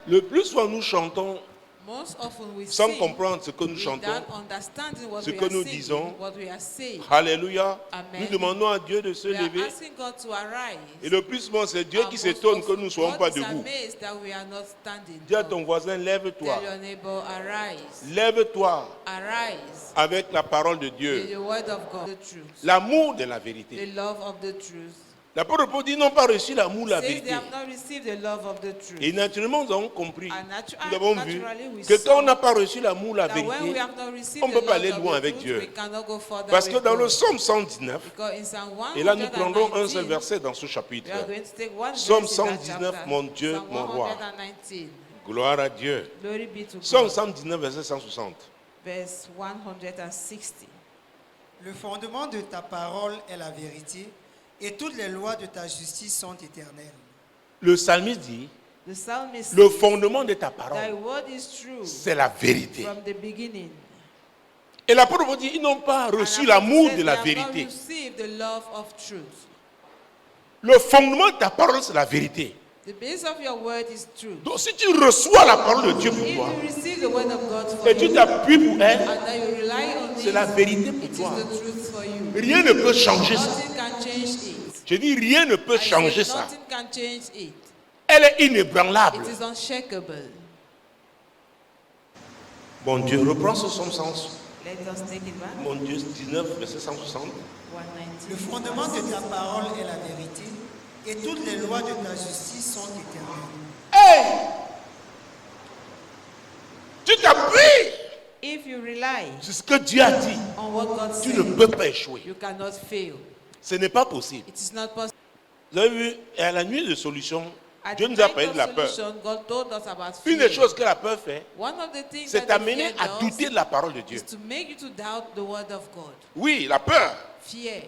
Le plus souvent, nous chantons most often we sans sing comprendre ce que nous chantons, without understanding what ce we que are nous singing, disons. what we are saying. Alléluia. Amen. Nous demandons à Dieu de se We are lever. asking God to arise. Et le plus souvent, c'est Dieu And qui most s'étonne que nous often, ne soyons God pas is debout. amazed that we are not standing Dis à up. ton voisin, lève-toi. Tell your neighbor, arise. Lève-toi Arise. avec la parole de With Dieu. the word of God, the truth. L'amour de la The vérité. love of the truth. L'apôtre Paul dit, ils n'ont pas reçu l'amour de la Says they vérité. have not received the love of the truth. Et naturellement, nous avons compris, And nous avons vu naturally we que quand on saw n'a pas reçu l'amour de la that when we vérité, have not received on ne the peut pas love aller of loin the avec truth, Dieu. we cannot go further Parce que with dans le God. psaume 119, Because in Psalm et là nous prendrons un 119, seul verset dans ce chapitre. we are going to take one Psaume verse in that 119, chapter. mon Dieu, Psalm mon roi. 119. Gloire à Dieu. Glory be to Psaume God. 119, verset 160. Verse 160. Le fondement de ta parole est la vérité, et toutes les lois de ta justice sont éternelles. Le psalmiste dit, The psalmist le says, fondement de ta thy parole, word is true c'est la vérité. from the beginning. Et l'apôtre Paul dit, ils n'ont pas And reçu Apostle l'amour says de la they have not vérité. received the love of truth. Le fondement de ta parole, c'est la vérité. The base of your word is truth. Donc si tu reçois la parole de Dieu pour If toi, you receive the word of God for et tu you, t'appuies pour elle, and that you rely on c'est it, la vérité pour it is toi. the truth for you. Rien ne peut changer ça. Nothing can change it. Je dis, rien ne peut I said changer ça. nothing can change it. Elle est inébranlable. It is unshakable. Bon Dieu, reprends ce psaume 100. Let us take it back. Mon Dieu, 19, verset 160. 119. Le fondement de ta parole est la vérité, et toutes les lois de ta justice sont éternelles. Hey! Tu t'appuies If you rely sur ce que Dieu a dit. on what God Tu ne said, peux pas échouer. you cannot fail. Ce n'est pas possible. It is not possible. Vous avez vu, à la nuit de solution, At Dieu the nous a night parlé of de la peur. solution, God told us about Une fear. des choses que la peur fait, One of the things c'est that the t'amener fear à does douter de la parole de Dieu. is to make you to doubt the word of God. Oui, la peur. Fear.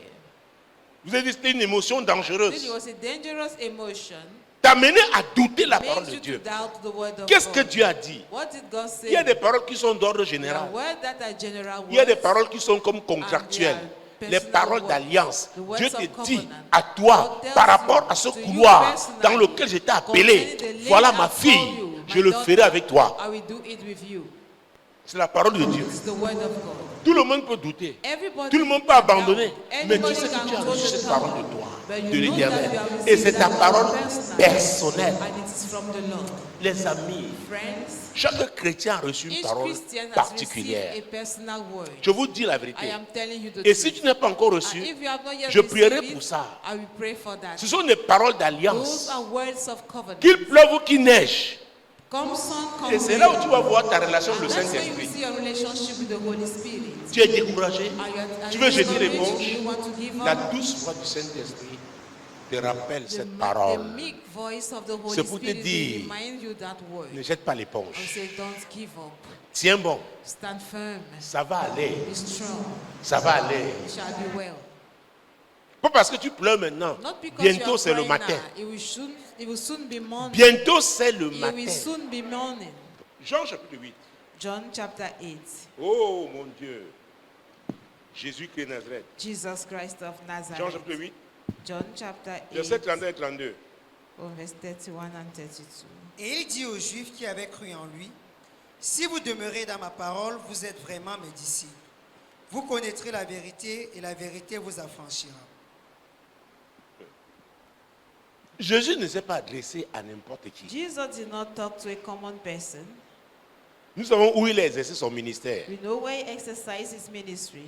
Vous avez dit c'était une émotion It dangereuse. was a dangerous emotion. T'amener à douter la parole Makes de you to Dieu. doubt the word of Qu'est-ce que God. Dieu a dit? What did God say? Il y a des paroles qui sont d'ordre There are général. words that are general Il y a des words. paroles qui sont comme contractuelles. And Les they are paroles personal d'alliance. words. The words Dieu of te dit covenant. à toi, God tells par rapport you à ce to you couloir personally, dans lequel je t'ai appelé, concerning the lane voilà I ma call fille, you, je my le daughter, ferai avec toi. I will do it with you. C'est la parole de Dieu. It's the word of God. Tout le monde peut douter. Everybody Tout le monde peut can abandonner. doubt. Mais tu Anybody sais que can tu as throw reçu the cette towel. parole de toi, But you de know that l'Éternel. you have Et received c'est ta that parole personally. personnelle. And it is from the Lord. Les amis, Friends, chaque chrétien a reçu une each parole Christian has particulière. received a personal word. Je vous dis la I vérité. am telling you the Et truth. si tu n'as pas encore And reçu, if you have not yet je prierai received pour it, ça. I will pray for that. Ce sont des paroles Those d'alliance. are words of covenant. Qu'il pleuve ou qu'il neige. Come sun, come Et c'est là où rain. tu vas voir ta relation avec le And that's where you Saint-Esprit. will see your relationship with the Holy Spirit. Tu es découragé. Are Tu you veux jeter discouraged? l'éponge. Do you want to give La up? douce voix du Saint-Esprit te rappelle The cette the parole. meek voice of the Holy C'est pour te Spirit dire, will remind you that word. Ne jette pas And l'éponge. say, don't give up. Tiens bon. Stand firm. Ça va aller. Be strong. Ça va aller. It shall be well. Pas parce que tu pleures maintenant. Not because Bientôt you are c'est le crying matin. now. It will soon be morning. Bientôt c'est le It will matin. soon be morning. Jean chapitre 8. John chapter 8. Oh mon Dieu. Jésus-Christ de Nazareth. Jesus Christ of Nazareth. Jean chapitre 8, John chapter 8. verset 32 et 32. From verse 31 and 32. Et il dit aux Juifs qui avaient cru en lui, si vous demeurez dans ma parole, vous êtes vraiment mes disciples. Vous connaîtrez la vérité et la vérité vous affranchira. Jésus ne s'est pas adressé à n'importe qui. Jesus did not talk to a common person. Nous savons où il a exercé son ministère. We know where he exercised his ministry,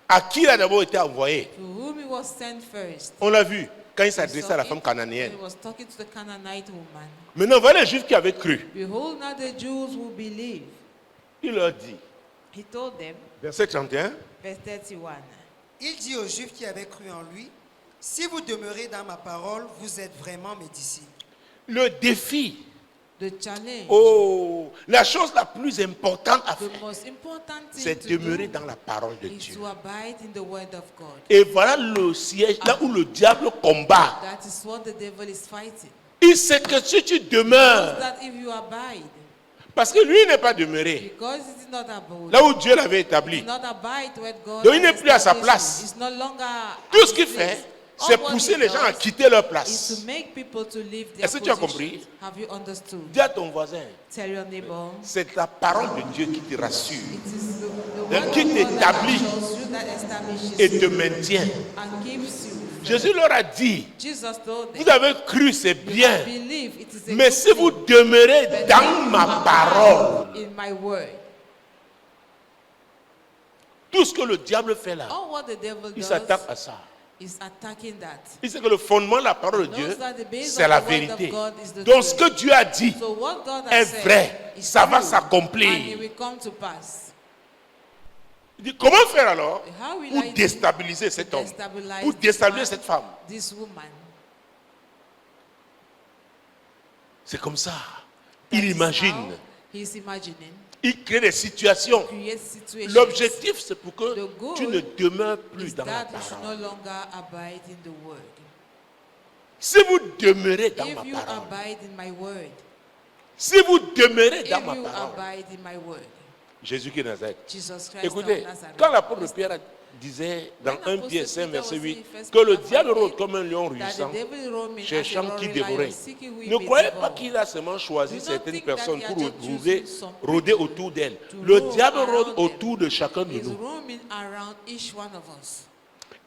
À qui il a d'abord été envoyé. to whom he was sent first. On l'a vu quand il We s'adressait saw à la it femme cananéenne. when he was talking to the Canaanite woman. Maintenant, voilà les Juifs qui avaient cru. Behold, now the Jews will believe. Il leur dit, He told them, verset 31, verse 31. Il dit aux Juifs qui avaient cru en lui, si vous demeurez dans ma parole, vous êtes vraiment mes disciples. le défi. The challenge, Oh, la chose la plus importante à the faire, most important thing c'est to demeurer do dans la parole de is Dieu. to abide in the word of God. Et voilà le siège, là où le diable combat. That is what the devil is fighting. Il sait que si tu Because demeures, that if you abide, parce que lui n'est pas demeuré, because it is not abode, là où Dieu l'avait it is établi. not abide where God Donc il n'est has plus à sa established place. you. It's no longer Tout at ce qu'il his fait, place. c'est what pousser he les gens à does quitter leur is place. to make people to leave their Est-ce que tu as positions. compris? Have you understood? Dis à ton voisin, Tell your neighbor. c'est la parole de Dieu qui te rassure It is the Hein, word qui of God that t'établit assures you, that establishes et te you maintient. and keeps you. Jésus leur a dit, Jesus told them, vous avez cru, c'est you bien, believe it is a mais good si vous thing, demeurez but dans if you ma abide parole, in my word. tout ce que le diable fait là, All what the devil il does s'attaque à ça. is attacking that. Il sait que le fondement de la parole de Dieu, Knows that the base c'est of la the word vérité. of God is the Donc ce truth. que Dieu a dit So what God est has said vrai, is ça va true, s'accomplir. and it will come to pass. Il dit, comment faire alors How will pour I do déstabiliser cet to homme, destabilize pour this déstabiliser man, cette femme? this woman? C'est comme ça. That Il is imagine, how he's imagining. il crée des situations. Create situations. L'objectif, c'est pour que The goal tu ne demeures plus is dans la that you should no parole. longer abide in the word. Si vous demeurez dans If ma you parole, abide in my word, si vous demeurez if dans ma you parole, abide in my word, Jésus qui est Nazareth. Jesus Christ Écoutez, of Nazareth. quand l'apôtre Pierre disait dans When 1 Pierre Apostle 5, Peter verset was 8, in First que le Peter diable 5, rôde comme un lion that rugissant, the devil roaming as a cherchant qui roaring dévorer. lion, seeking who he Ne may croyez pas devour. qu'il a seulement choisi Do not certaines think that personnes he had pour just rôder, chosen some rôder people autour d'elle. to Le roam diable around rôde them. autour de chacun de He's nous. roaming around each one of us.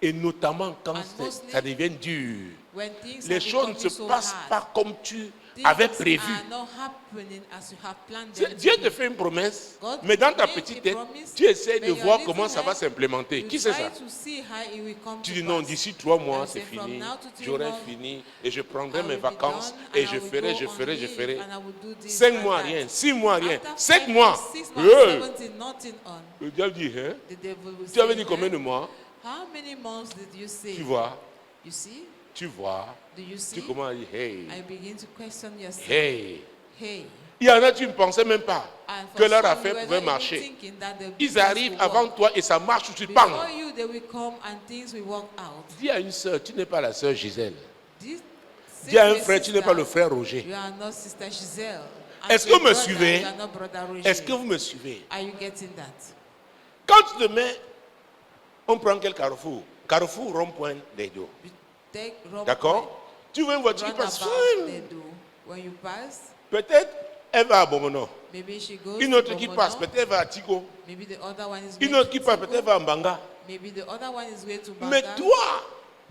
Et notamment quand And mostly, ça devient dur. When things Les are choses ne se becoming so passent hard, pas comme tu things avais prévu. are not happening as you have planned them Dieu to te be. fait une promesse, God mais dans ta made petite a tête, promise, tu essaies de but your voir little comment ça va head, s'implémenter. You Qui c'est try ça? to see how it will come Tu to dis non, pass. d'ici 3 mois, And c'est say, from fini. now to 3 J'aurai months, fini et je prendrai I mes will be vacances done, et and je I will ferai, go je on ferai, je leave, ferai. and I will do this 5 and mois, that. rien. 6 mois, rien. After 7 5 mois. months, 6 months, Hey! 17, nothing on. Le diable dit, hein? The devil will Tu avais say, dit combien de "Eh, mois? How many months did you say? Tu vois, You see? tu vois. Do you see? Tu commences à dire, hey, I begin to question yourself. hey. Hey. Il y en a, tu ne pensais même pas And que for leur some, affaire you were pouvait not even marcher. thinking that the Ils business arrivent will avant work. toi et ça marche tout de suite. Bam! Before you, they will come and things will work out. Dis à une sœur, tu n'es pas la sœur Gisèle. This Dis à un secret frère, tu n'es sister, pas le frère Roger. You are not sister Giselle. And Est-ce to a que vous me brother, suivez? You are not brother Roger. Est-ce que vous me suivez? Are you getting that? Quand tu te mets, on prend quel carrefour? Carrefour, rond-point, des dos. You take wrong D'accord? Tu vois une voiture qui point, passe. roundabout, they do. When you pass, Peut-être elle va à Bomono. maybe she goes Une to autre qui Bomono. passe, peut-être elle va à Tigo. Maybe the other one is Une going autre qui to passe, Tigo. peut-être elle va à Mbanga. Maybe the other one is going to Banga. Mais toi,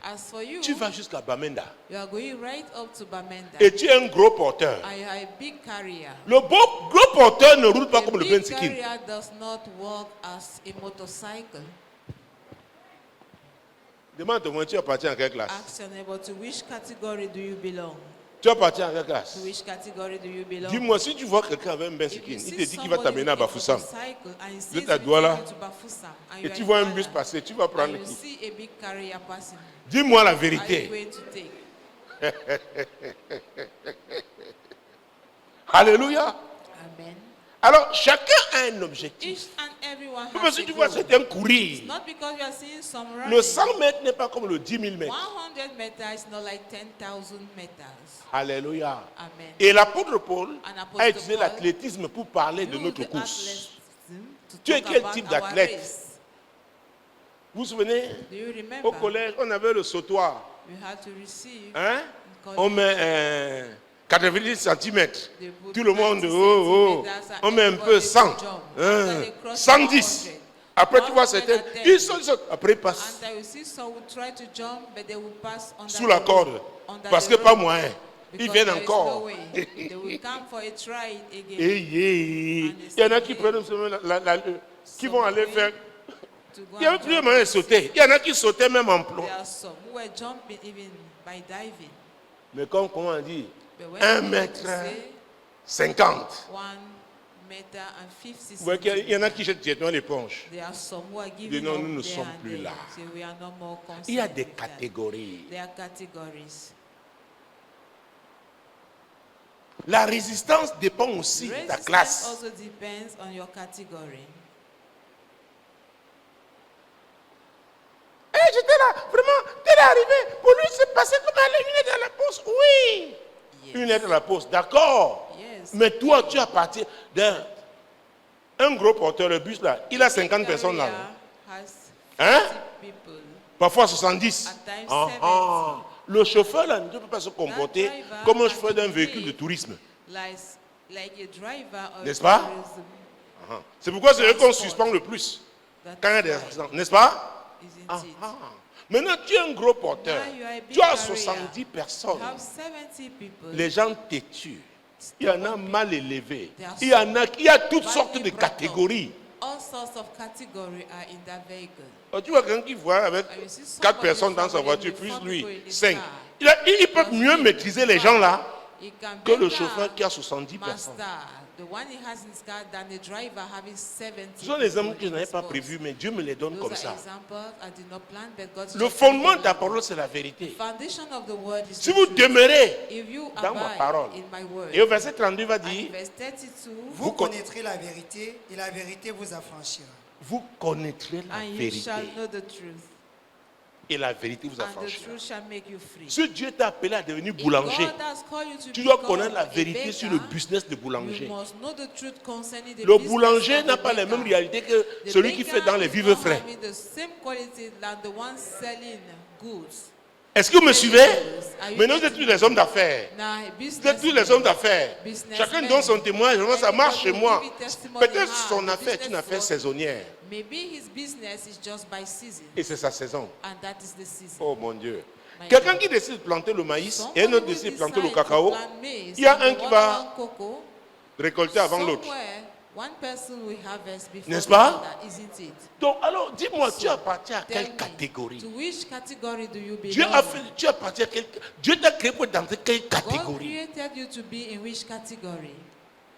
As for you, tu vas jusqu'à Bamenda. you are going right up to Bamenda. Et tu es un gros porteur. And you are a big carrier. Le gros porteur ne roule pas A comme le big 26 carrier does not work as a motorcycle. Demande-moi, tu appartiens à quelle classe? Ask your neighbor, to which category do you belong? Tu appartiens à quelle classe? To which category do you belong? Dis-moi, si tu vois quelqu'un avec un If benzikin, you il see te dit qu'il va somebody t'amener à with a Bafoussam, motorcycle and he Vous says êtes à he will Douala, take you to Bafoussam, and et you are tu in vois un Douala, bus passer, tu vas prendre and you qui? see a big carrier passing, Dis-moi la are you vérité. going to take? Alléluia. Amen. Alors, chacun a un objectif. Each and everyone Parce has que a tu vois, goal. c'est un courir. Not because you are seeing some running. Le 100 mètres n'est pas comme le 10 000 mètres. 100 meters is not like 10,000 meters. Alléluia. Amen. Et l'apôtre Paul And Apostle a utilisé Paul l'athlétisme pour parler de Use notre the course. athleticism to Tu es talk quel about type our d'athlète? race. Vous vous souvenez? Do you remember? Au collège, on avait le sautoir. We had to receive. Hein? collège. On met 90 cm. They put Tout le monde, 90 oh, oh. centimeters and On met un peu everybody 100. to jump. hein, After they cross 110. 100, Après, tu vois 110. certains, ils sautent. Après, ils passent And I will see some will try to jump, but they will pass under sous la the corde. rope, under Parce the que pas rope, moyen. Ils because viennent there is no encore. way. They will come for a try again Il y en a qui prennent qui vont aller faire. to go Il y a and plus de jump. moyen de sauter. Il y en a qui sautaient même en plomb. There are some who were jumping even by diving. Mais comme comment on dit, But when 1 you mètre say 50. 1 meter and 50 Vous voyez qu'il y en a centimeters, qui jettent directement l'éponge. there are some who are Dis giving non, up nous ne there sommes and plus there. là. Say we are no more Il y a concerned des with that. catégories. There are categories. La résistance dépend aussi de ta Resistance classe. also depends on your category. J'étais là, vraiment, t'es arrivé. Pour lui, c'est passé comme aller une lettre à la poste. Oui. Yes. Une lettre à la poste, d'accord. Yes. Mais toi, tu appartiens d'un gros porteur, le bus là, il a 50 personnes là. Carrier has 50 Hein? people. Parfois 70. At times Ah, 70. ah. Le chauffeur là, ne peut pas se comporter driver comme un has chauffeur to d'un véhicule de behave tourisme. like a driver of N'est-ce pas? tourism. Ah. C'est pourquoi c'est eux qu'on suspend le plus quand il y a des That's accidents. N'est-ce pas? Isn't Ah, it? ah. Maintenant, tu es un gros porteur. Now you are a big Tu as carrier. 70 personnes. You have 70 people. Les gens te tuent. Il y en a mal élevés. They are Il y a toutes badly sortes de brought up. catégories. All sorts of categories are in that vehicle. Oh, tu vois quelqu'un qui voit avec And you see 4 somebody personnes dans sa traveling voiture, with plus 4 lui, people in his 5. car. Il peut mieux maîtriser les gens là He can que le better chauffeur qui a 70 personnes. master the one he has in his car than the driver having 70. Ce sont des exemples que je people in n'avais his pas bus. prévus, mais Dieu me les donne Those comme are ça. examples I did not plan, but God Le just fondement gave de ta them. parole, c'est la vérité. Foundation of the word is Si the vous truth. demeurez If you dans ma abide parole, in my word, et au verset 32 va and dire, verse 32, Vous connaîtrez la vérité et la vérité vous affranchira. vous connaîtrez la and you vérité shall know the truth, et la vérité vous and the affranchira. truth shall make you free. Si Dieu t'a appelé à devenir If boulanger, God has called you to tu dois become connaître la a vérité sur le baker, business de you boulanger. must know the truth concerning the Le business boulanger of n'a the pas les mêmes baker. réalités que The celui qui fait baker dans les is vivres not frais. having the same quality than the one selling goods. Est-ce que vous me suivez? Are you Maintenant, vous êtes getting tous des hommes d'affaires. Now, a Vous êtes tous les hommes d'affaires. Chacun donne son témoignage. Vraiment, ça marche chez moi. Peut-être son affaire est une affaire saisonnière. Maybe his business is just by season, Et c'est sa saison. and that is the season. Oh mon Dieu. My Quelqu'un God. qui décide de planter le maïs Somebody et un autre who décide de planter le decide to cacao, plant maize il y a and un the qui other va one cocoa, récolter avant l'autre. somewhere, one person will harvest before N'est-ce the pas? other, isn't it? Donc, alors, dis-moi, tu appartiens à Tell quelle me, catégorie? to which category do you Dieu belong? a fait, tu appartiens à quelle, Dieu t'a créé pour être dans quelle God catégorie? created you to be in which category?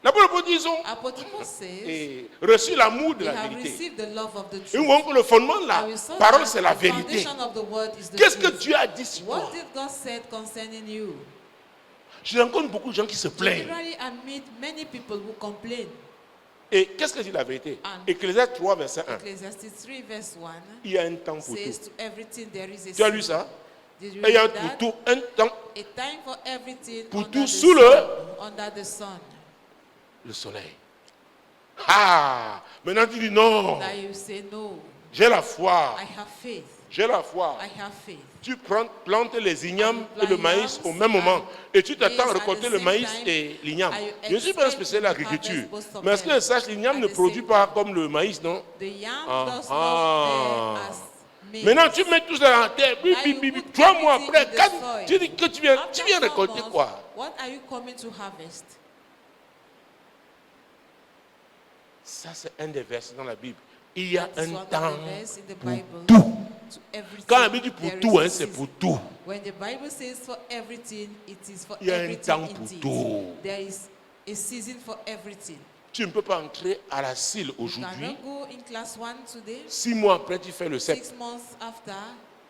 D'abord, ils ont Apostle Paul says reçu l'amour de they la have vérité. received the love of the Ils truth. voient que le fondement de la And we saw parole, that c'est la the vérité. foundation of the word is the Qu'est-ce que truth. Dieu a dit sur What toi? did God say concerning you? Je rencontre beaucoup de gens qui se plaignent. Generally, I meet many people who complain. Et qu'est-ce que dit la vérité? And- Ecclésiaste 3, verset 1. Ecclesiastes 3 verse 1 Il y a un temps pour says tout. to everything there is a Tu as lu season. ça? Did you Et il y a read pour that? tout un temps, A time for everything Pour under tout the sous sun, under the sun. le soleil. Ah! Maintenant tu dis non, Now you say no. j'ai la foi. I have faith. J'ai la foi. I have faith. Tu plantes les ignames And et le plant maïs yams au même moment. and Et tu t'attends à maize at récolter the le same maïs time. et l'igname. And you Je ne suis pas un expect spécialiste de to l'agriculture. harvest both of Mais est-ce que them sache, l'igname at ne the produit same pas time. comme le maïs, non? The yam Ah, does ah. not bear as maize. Maintenant, tu mets tout ça dans la terre. Bip, Now bip, you bip, bip. put 3 mois everything après, in the quand soil. tu dis que tu viens After 4 récolter months, quoi? What are you coming to harvest? Ça, c'est un des versets dans la Bible. Il y a That is un one of temps the verse in the pour Bible. tout. To everything, Quand la Bible dit pour there tout, is a hein, c'est season. pour tout. When the Bible says for everything, it is for Il y a un everything temps pour indeed. tout. There is a season for everything. Tu ne peux pas entrer à la CIL You aujourd'hui. cannot go in class 1 today. 6 mois après, tu fais le CEP. 6 months after,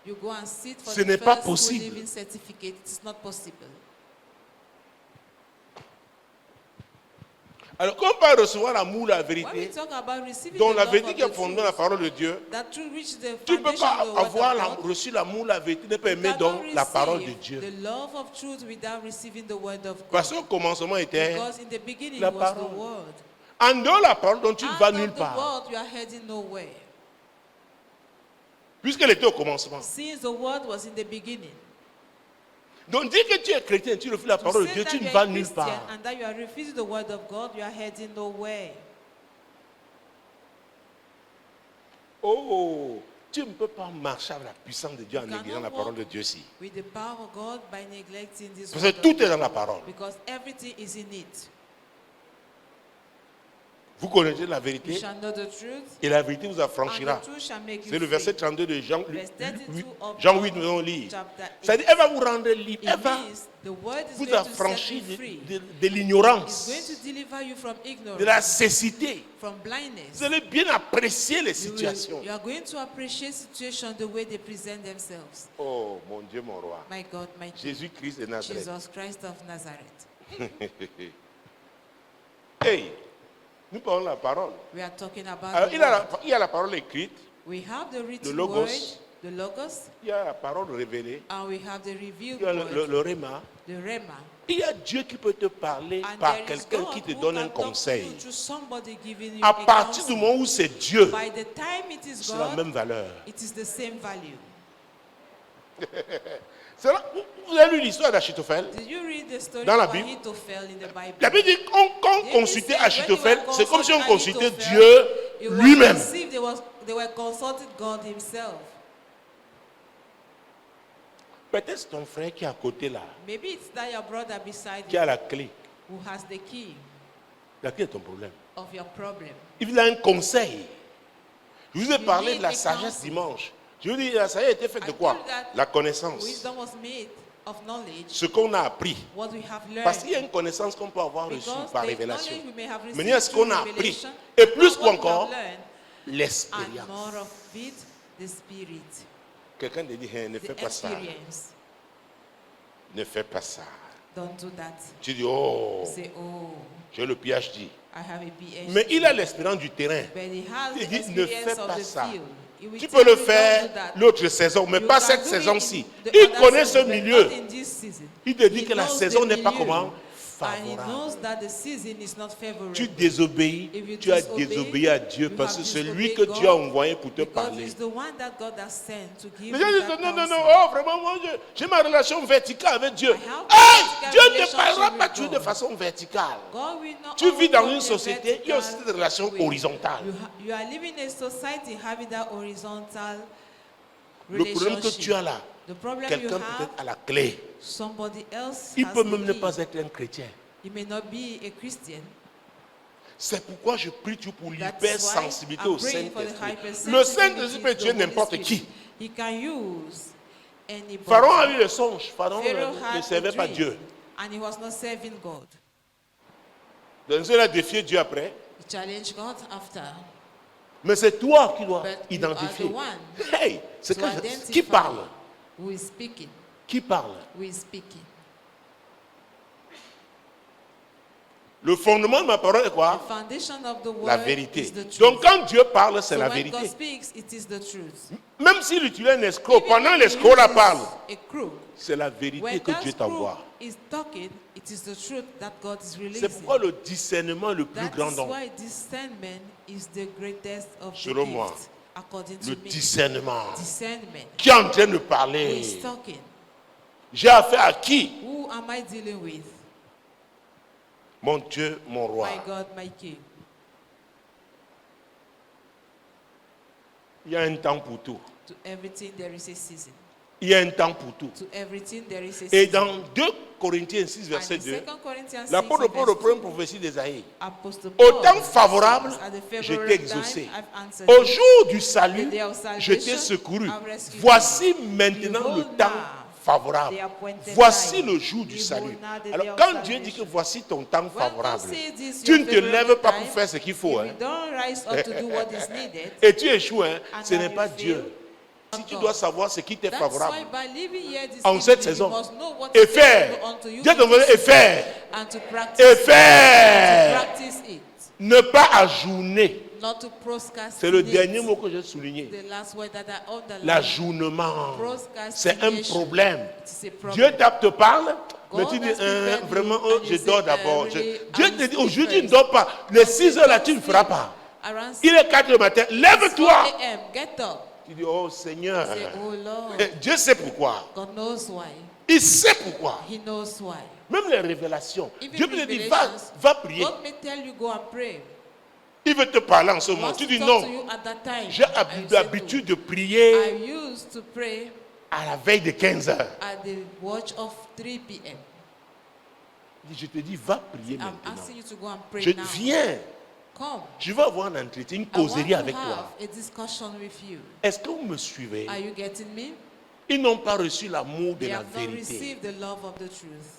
you go and sit for Ce the n'est pas first school possible. living certificate. It's not possible. Alors, quand on parle de recevoir l'amour, la When we vérité, talk about receiving dont the la love vérité of qui est the fondée dans la truth, parole de Dieu, that through which the tu ne peux foundation pas of the word avoir of God, reçu l'amour, la vérité, ne pas you aimer cannot donc la parole de receive Dieu. the love of truth without receiving the word of God. Parce qu'au commencement était Because in the beginning la was the parole. word. en dehors de la parole dont tu ne Out vas of nulle the part. word, you are heading nowhere. Puisqu'elle était au commencement. Since the word was in the beginning. Donc, dis que tu es chrétien, tu refuses la To parole de say Dieu, that tu you ne are vas a nulle Christian part. and that you are refusing the word of God, you are heading nowhere. Oh, tu ne peux pas marcher avec la puissance de Dieu en You cannot négligeant la walk parole de Dieu si. with the power of God by neglecting this Parce word que of tout God. est dans la parole. Because everything is in it. Vous connaissez la You vérité shall know the truth, et la vérité vous and affranchira. the truth shall make you C'est le free. verset 32 de Jean, Verse 32 of Jean 8, John nous allons lire. chapter 8. C'est-à-dire, elle va vous rendre libre. It Elle va means the word is vous going to set affranchir you free. de It's going l'ignorance, to deliver you from de la ignorance, cécité. from blindness. Vous allez bien apprécier les You situations. are going to appreciate situations the way they present themselves. Oh, mon Dieu, mon roi. My God, my King, Jésus-Christ de Nazareth. Jesus Christ of Nazareth. Hey, nous parlons de la parole. We are talking about Alors, the il y a word. il y a la parole écrite, We have the written Logos. word, the Logos, il y a la parole révélée, and we have the revealed il y a word, le Réma. the Rema. Il y a Dieu qui peut te parler And par there is quelqu'un God qui te who donne can un talk to conseil. you through somebody giving you À a partir du counsel. moment où c'est Dieu, By the time it is c'est la God, même valeur. it is the same value. Vous avez lu l'histoire d'Achitophel Did you read the story dans la of Bible? Ahithophel in the Bible? La Bible dit quand on consultait Achitophel, c'est comme si on consultait Ahithophel, Dieu it was lui-même. as if they were consulting God himself. Peut-être c'est ton frère qui est à côté là, Maybe it's that your brother beside qui you a la clé. who has the key Laquelle est ton problème? of your problem. Il a un conseil. Je vous ai You parlé need de la a sagesse counsel. dimanche. Je vous dis, la sagesse était faite de I quoi? told that La connaissance. Wisdom was made of knowledge, Ce qu'on a appris. what we have learned. Parce qu'il y a une connaissance qu'on peut avoir reçue Because par the révélation. knowledge we may have Mais received il y a ce through qu'on a appris. revelation, Et plus what we have qu'encore, learned, and l'expérience. more of it, the spirit, Quelqu'un te dit, ne fais the pas ça. experience. Ne fais pas ça. Don't do that. Tu dis, oh, Say, oh, j'ai le PhD. I have a PhD. Mais il a l'expérience du terrain. But he has Il the dit, ne experience fais of pas the ça. field. He will Tu tell peux le you, faire don't do that. l'autre saison, mais You pas can cette do it saison-ci. in the Il other connaît season, ce but milieu. not in this season. Il te dit He que la knows saison the n'est pas milieu. comment? And he Favorable. knows that the season is not favorable. Tu désobéis, If you tu as disobey, désobéi à Dieu you parce have que c'est lui disobeyed que God, Dieu a envoyé pour te because parler. he's the one that God has sent to give Les you gens disent that non, non, non, counsel. oh vraiment, moi j'ai ma relation verticale avec Dieu. I have Ah, vertical Dieu ne relationship parlera pas with toujours God. de façon verticale. God will not Tu vis dans always une talk in a société, il y a aussi vertical des relations way. horizontales. You are living in a society having that horizontal Le problème que relationship. tu as là, The problem you quelqu'un have, peut-être à la clé. somebody else Il has peut the même ne key. pas être un chrétien. You may not be a Christian. C'est pourquoi je prie Dieu pour That's l'hypersensibilité why au I'm praying for the Saint-Esprit. Le Saint-Esprit peut tuer n'importe qui. He can use anybody. Pharaon a eu le songe. Pharaon Pharaoh ne had servait a pas dream, Dieu. and he was not serving God. Donc il a défié Dieu après. He challenged God after. Mais c'est toi qui dois But you identifier. are the one Hey, c'est to que identify qui parle? Who is speaking? Qui parle? Who is speaking? Le fondement de ma parole est The quoi? foundation of the word La is vérité. the truth. Donc quand Dieu parle, c'est So la when God vérité. speaks, it is the truth. Même s'il utilise un escroc, Even pendant if he l'escroc la uses parle, a crook, c'est la vérité when que that Dieu t'envoie. crook is talking, it is the truth that God is C'est releasing. pourquoi le discernement est le plus That grand is don. why discernment is the greatest of the Selon moi, gifts, according to Le me. discernement. Discernment. Qui est en train de Who parler? is talking? J'ai affaire à qui? Who am I dealing with? Mon Dieu, mon roi. My God, my King. Il y a un temps pour tout. To everything there is a season. Il y a un temps pour tout. To everything there is a Et season. dans 2 Corinthiens 6, And verset in 2, 2 Corinthians 6, l'apôtre Paul verse reprend une 2, prophétie d'Ésaïe. Apostle Au Paul temps favorable, says, "At the je favorable t'ai exaucé. time, I've answered Au you. jour du salut, The day of je salvation, t'ai secouru. I've rescued Voici you. maintenant le Behold temps now favorable. the appointed Voici time. le jour du Behold salut. now the day Alors of quand Dieu dit salvation. que voici ton temps When God favorable, says this, tu your ne te favorable lèves pas time, pour faire ce qu'il faut. if you don't rise up to do what is needed, Et tu échoues, hein. and Ce that n'est you pas fail, Dieu. Si not tu God. dois savoir ce qui t'est That's favorable why by living here this en cette evening, saison, you must know what et is favorable faire, unto you Dieu te veut et faire, and to practice et it, faire, to practice it, ne pas ajourner. not to procrastinate. C'est le dernier mot que j'ai souligné. The last word that I underline. L'ajournement, c'est un Procrastination. problème. It's a problem. Dieu te parle, mais God tu dis, has prepared vraiment, you and je you dors say, d'abord. really, Dieu I te will dit, sleep aujourd'hui, tu ne first. dors pas. Les 6 heures là, tu ne feras pas. Around Il est 4 heures du matin, 4 lève-toi. a.m., get up. Tu dis, oh Seigneur, Say, oh Lord, Dieu sait pourquoi. God knows why. Il sait pourquoi. He knows why. Même les révélations. Even Dieu peut te dire, revelations, va prier. God may tell you go and pray. Il veut te parler en ce He moment. wants Tu to dis talk non. to you at that time. J'ai And you say, l'habitude de no. prier I used to pray à la veille de 15 heures. at the watch of 3 p.m. Je te dis, va prier I'm maintenant. asking you to go and pray Je now. viens. Come. Je vais avoir un entretien, une I want causerie to avec have toi. a discussion with you. Est-ce que vous me suivez? Are you getting me? Ils n'ont pas reçu l'amour de They la have not vérité. received the love of the truth.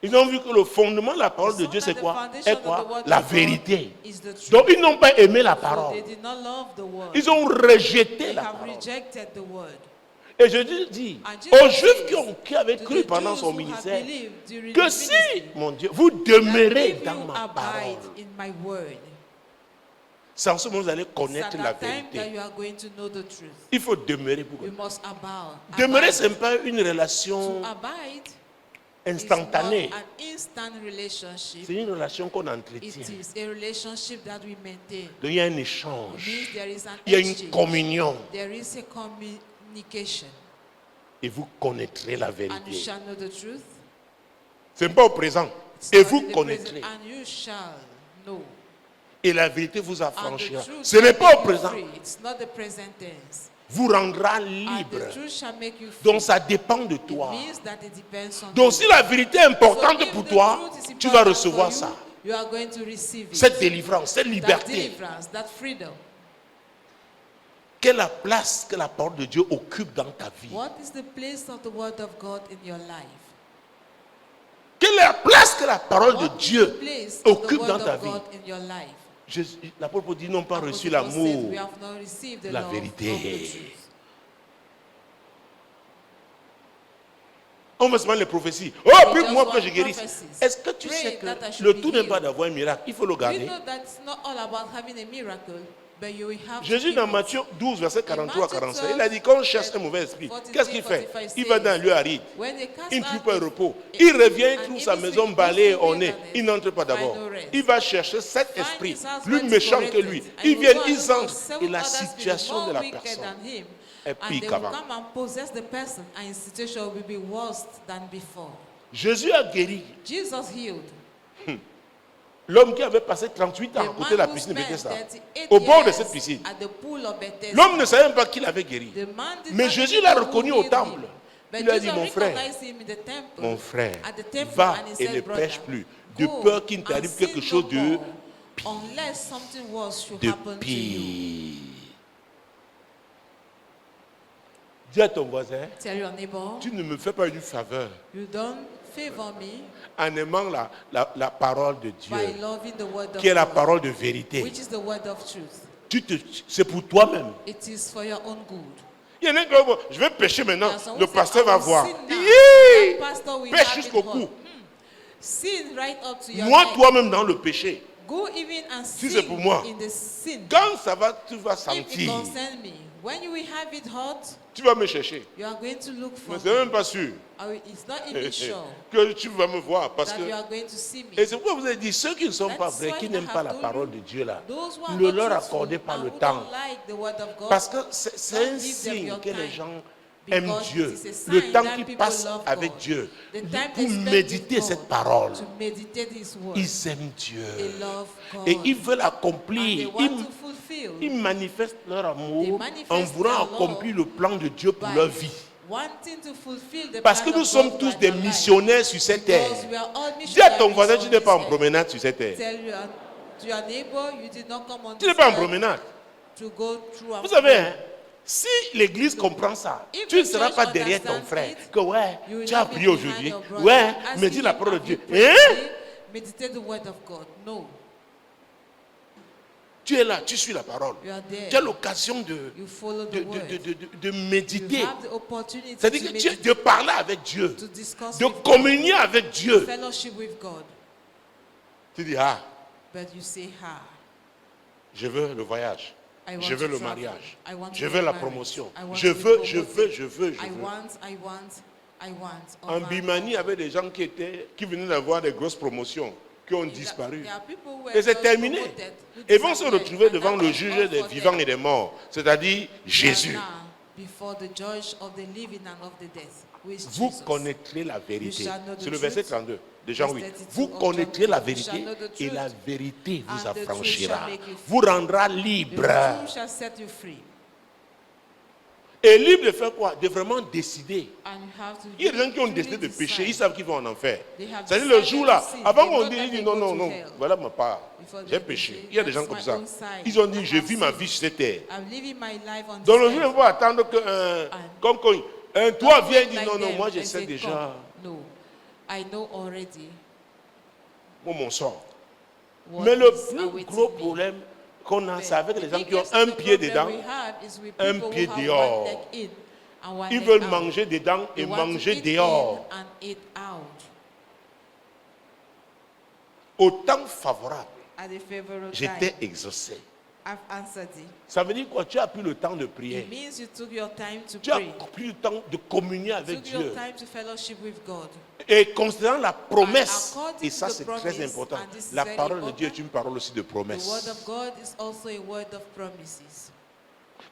Ils ont vu que le fondement de la parole de Saw Dieu, that c'est the quoi? foundation Est of the quoi? word La of God vérité. is the truth. Donc ils n'ont pas aimé la So parole. they did not love the word. Ils ont rejeté They la have parole. rejected the word. Et je dis And Jesus aux Juifs says qui avaient to cru the pendant Jews son who have ministère believed during que his si, ministry, mon Dieu, vous that demeurez if dans you ma parole, abide in my word, c'est en ce moment que vous allez it's at connaître la that time that vérité. you are going to know the truth. Il faut demeurer pour You eux. must abide. Demeurer, Abide. ce n'est pas une relation To abide instantanée. is not an instant relationship. C'est une relation qu'on It entretient. is a relationship that we maintain. Donc il y a un It échange. means there is an Il y a une exchange. communion. There is a communication. et vous connaîtrez la and you vérité. shall know the truth. Ce n'est pas au présent. It's Et not vous in the connaîtrez. present, and you shall know. Et la vérité vous And affranchira. the truth Ce n'est shall pas au make you présent. free. It's not the present tense. Vous rendra And libre. the truth shall make you free. Donc ça dépend de It toi. means that it depends on Donc you. si la vérité est So importante if pour the toi, truth is tu vas important recevoir for ça. you, you are going to receive it. Cette délivrance, cette That liberté. deliverance, that freedom. Quelle est la place que la parole de Dieu occupe dans ta vie? What is the place of the word of God in your life? Quelle est la place que la parole de What is the Dieu place of the occupe word dans ta of vie? God in your life? L'apôtre Paul dit, n'ont pas reçu Apostle Paul says, l'amour. we have not received the la love vérité. of the truth. On veut seulement les prophéties. Oh, We prie-moi just que je want guérisse. prophecies. Est-ce que tu Pray sais que that I should le be tout n'est healed. pas d'avoir un miracle, il faut le You garder. know that it's not all about having a miracle, but you will have to Jésus keep dans it. Matthieu 12, verset 43 à 45, il a dit 12, quand on cherche un mauvais esprit, 43, qu'est-ce qu'il fait? 45 Il va dans un lieu aride. When they cast Il ne trouve out pas un the- repos. a- Il revient, il an trouve sa evil maison spirit, balayée goes to au nez. wilderness, Il n'entre pas d'abord. find no rest. Il va chercher sept Find esprits his house plus when méchants it's que lui. corrected. Ils And viennent, go and ils look for entrent. Et 7 la other spirits situation more de la wicked personne than him, est and pire they will qu'avant. come and possess the person, and his situation will be worse than before. Jésus a guéri Jesus healed. l'homme qui avait passé 38 ans à The côté de la man who piscine de spent Bethesda, 38 au bord de years cette piscine. at the pool of Bethesda. L'homme ne savait même pas qui l'avait guéri. The man did Mais not Jésus even l'a know who reconnu au healed temple. him. But Il a dit, Jesus mon frère, recognized him in the temple, mon frère, at the temple, va and he et said, ne "Brother, pêche plus, de go peur qu'il ne and t'arrive sin quelque no chose de more, unless something worse should happen to you." pire. Dis à ton voisin, Tell your neighbor, tu ne me fais pas une faveur you don't favor me en aimant la parole de Dieu, by loving the word of qui est la God, parole de vérité. which is the word of truth. C'est pour toi-même. It is for your own good. Il y en a qui vont, je vais pêcher maintenant, There are some le who say, pasteur "I va will voir. sin now." Hi! The pastor will Pêche have it jusqu'au hot. cou. Sin right up to your Moi, neck. toi-même dans le péché. Go even and Si sin c'est pour moi, in the sin. quand ça va, tu vas If it sentir. concerns me, when you will have it hot, Tu vas me chercher. you are going to look Mais for c'est me. même pas sûr It's not even sure que tu vas me voir. Parce that que, you are going to see me. et c'est pourquoi vous avez dit, ceux qui ne sont pas That's vrais, why qui I n'aiment pas have la told parole you, de Dieu là, Those who are ne not leur truthful accordez pas and le who temps. don't like the word of God, Parce que c'est un don't give them signe your que les time. gens aiment Because Dieu. it is a Le sign temps that qu'ils people passent love avec God. Dieu The time pour they spend méditer with cette God, parole. to meditate His word. Ils aiment Dieu. They love God. Et ils veulent And they accomplir. want to fulfill Ils manifestent leur amour They manifest en voulant their love accomplir le plan de Dieu pour by leur vie. wanting to fulfill the Parce que plan nous of sommes God tous by des their life. missionnaires sur cette terre. Because we are all Dis à ton missionaries voisin, on tu n'es pas en this earth. promenade sur cette terre. Tell to your neighbor, you did not come on Tu n'es this pas en earth promenade. to go through and Vous savez, through. hein, si l'église comprend ça, If tu ne the seras church pas derrière ton understands frère. it, Que ouais, You will tu as not be prié behind aujourd'hui. your brother, Ouais, asking mais dis la him, parole de "Have you Dieu. prayed Hein? today?" Meditate the word of God. No, Tu es là, tu suis la parole. you are there. Tu as l'occasion de, You follow de, the word. de méditer. You have the opportunity C'est-à-dire to que tu es meditate, de parler avec Dieu, to discuss de with God, communier avec Dieu. fellowship with God. Tu dis, ah, But you say, "Ha, je veux le voyage. I want Je veux to le travel. mariage. I want to Je get veux la married. promotion. I want Je to be veux. I want. En Birmanie, il y avait des gens qui venaient d'avoir des grosses promotions, qui ont disparu. There are people who were Et c'est just terminé. promoted, who Et vont se disappeared, retrouver and devant that le was juge all des for vivants them. et des morts, c'est-à-dire They are Jésus. now before the judge of the living and of the dead, who is Vous Jesus. connaîtrez la vérité. You shall know the C'est le verset truth. 32 de Jean 8. Verse 32 Vous of connaîtrez John. la You vérité shall know the et truth, la vérité vous and the truth affranchira. shall make you free. Vous rendra The libre. truth shall set you free. Et libre de faire quoi? De vraiment décider. And you have to Il y a des gens qui ont truly décidé de pécher, decide. ils savent qu'ils vont en enfer. They have C'est-à-dire le decided jour là, to sin. avant They qu'on know dise, that ils they disent non, go non, to non, hell. voilà ma part. Before J'ai they péché. say, Il y a des gens "That's comme my ça. own side. Ils ont dit, I je have vis ma sinned. vie sur cette terre. I'm living my life on Donc this le jour, il earth. faut attendre qu'un toi Don't viens et think dit like non, non, them moi je and sais say, déjà "Come." No, I know already mon sort. what Mais le is plus awaiting gros me. problème qu'on a, The c'est avec les gens qui ont biggest un the pied problem dedans. we have is with un people pied who have dehors. one leg in and one Ils leg veulent out. manger dedans They et want to manger eat dehors. in and eat out. Au temps favorable, At the favorite j'étais time, exaucé. I've answered it. Ça veut dire quoi? Tu as pris le temps de It prier. means you took your time to Tu as pray. pris le temps de communier avec Took your Dieu. time to fellowship with God. Et considérant la promesse, And according et ça to the c'est promise, très important, and this is la very parole de Dieu est important, une parole aussi de The word promesse. of God is also a word of promises.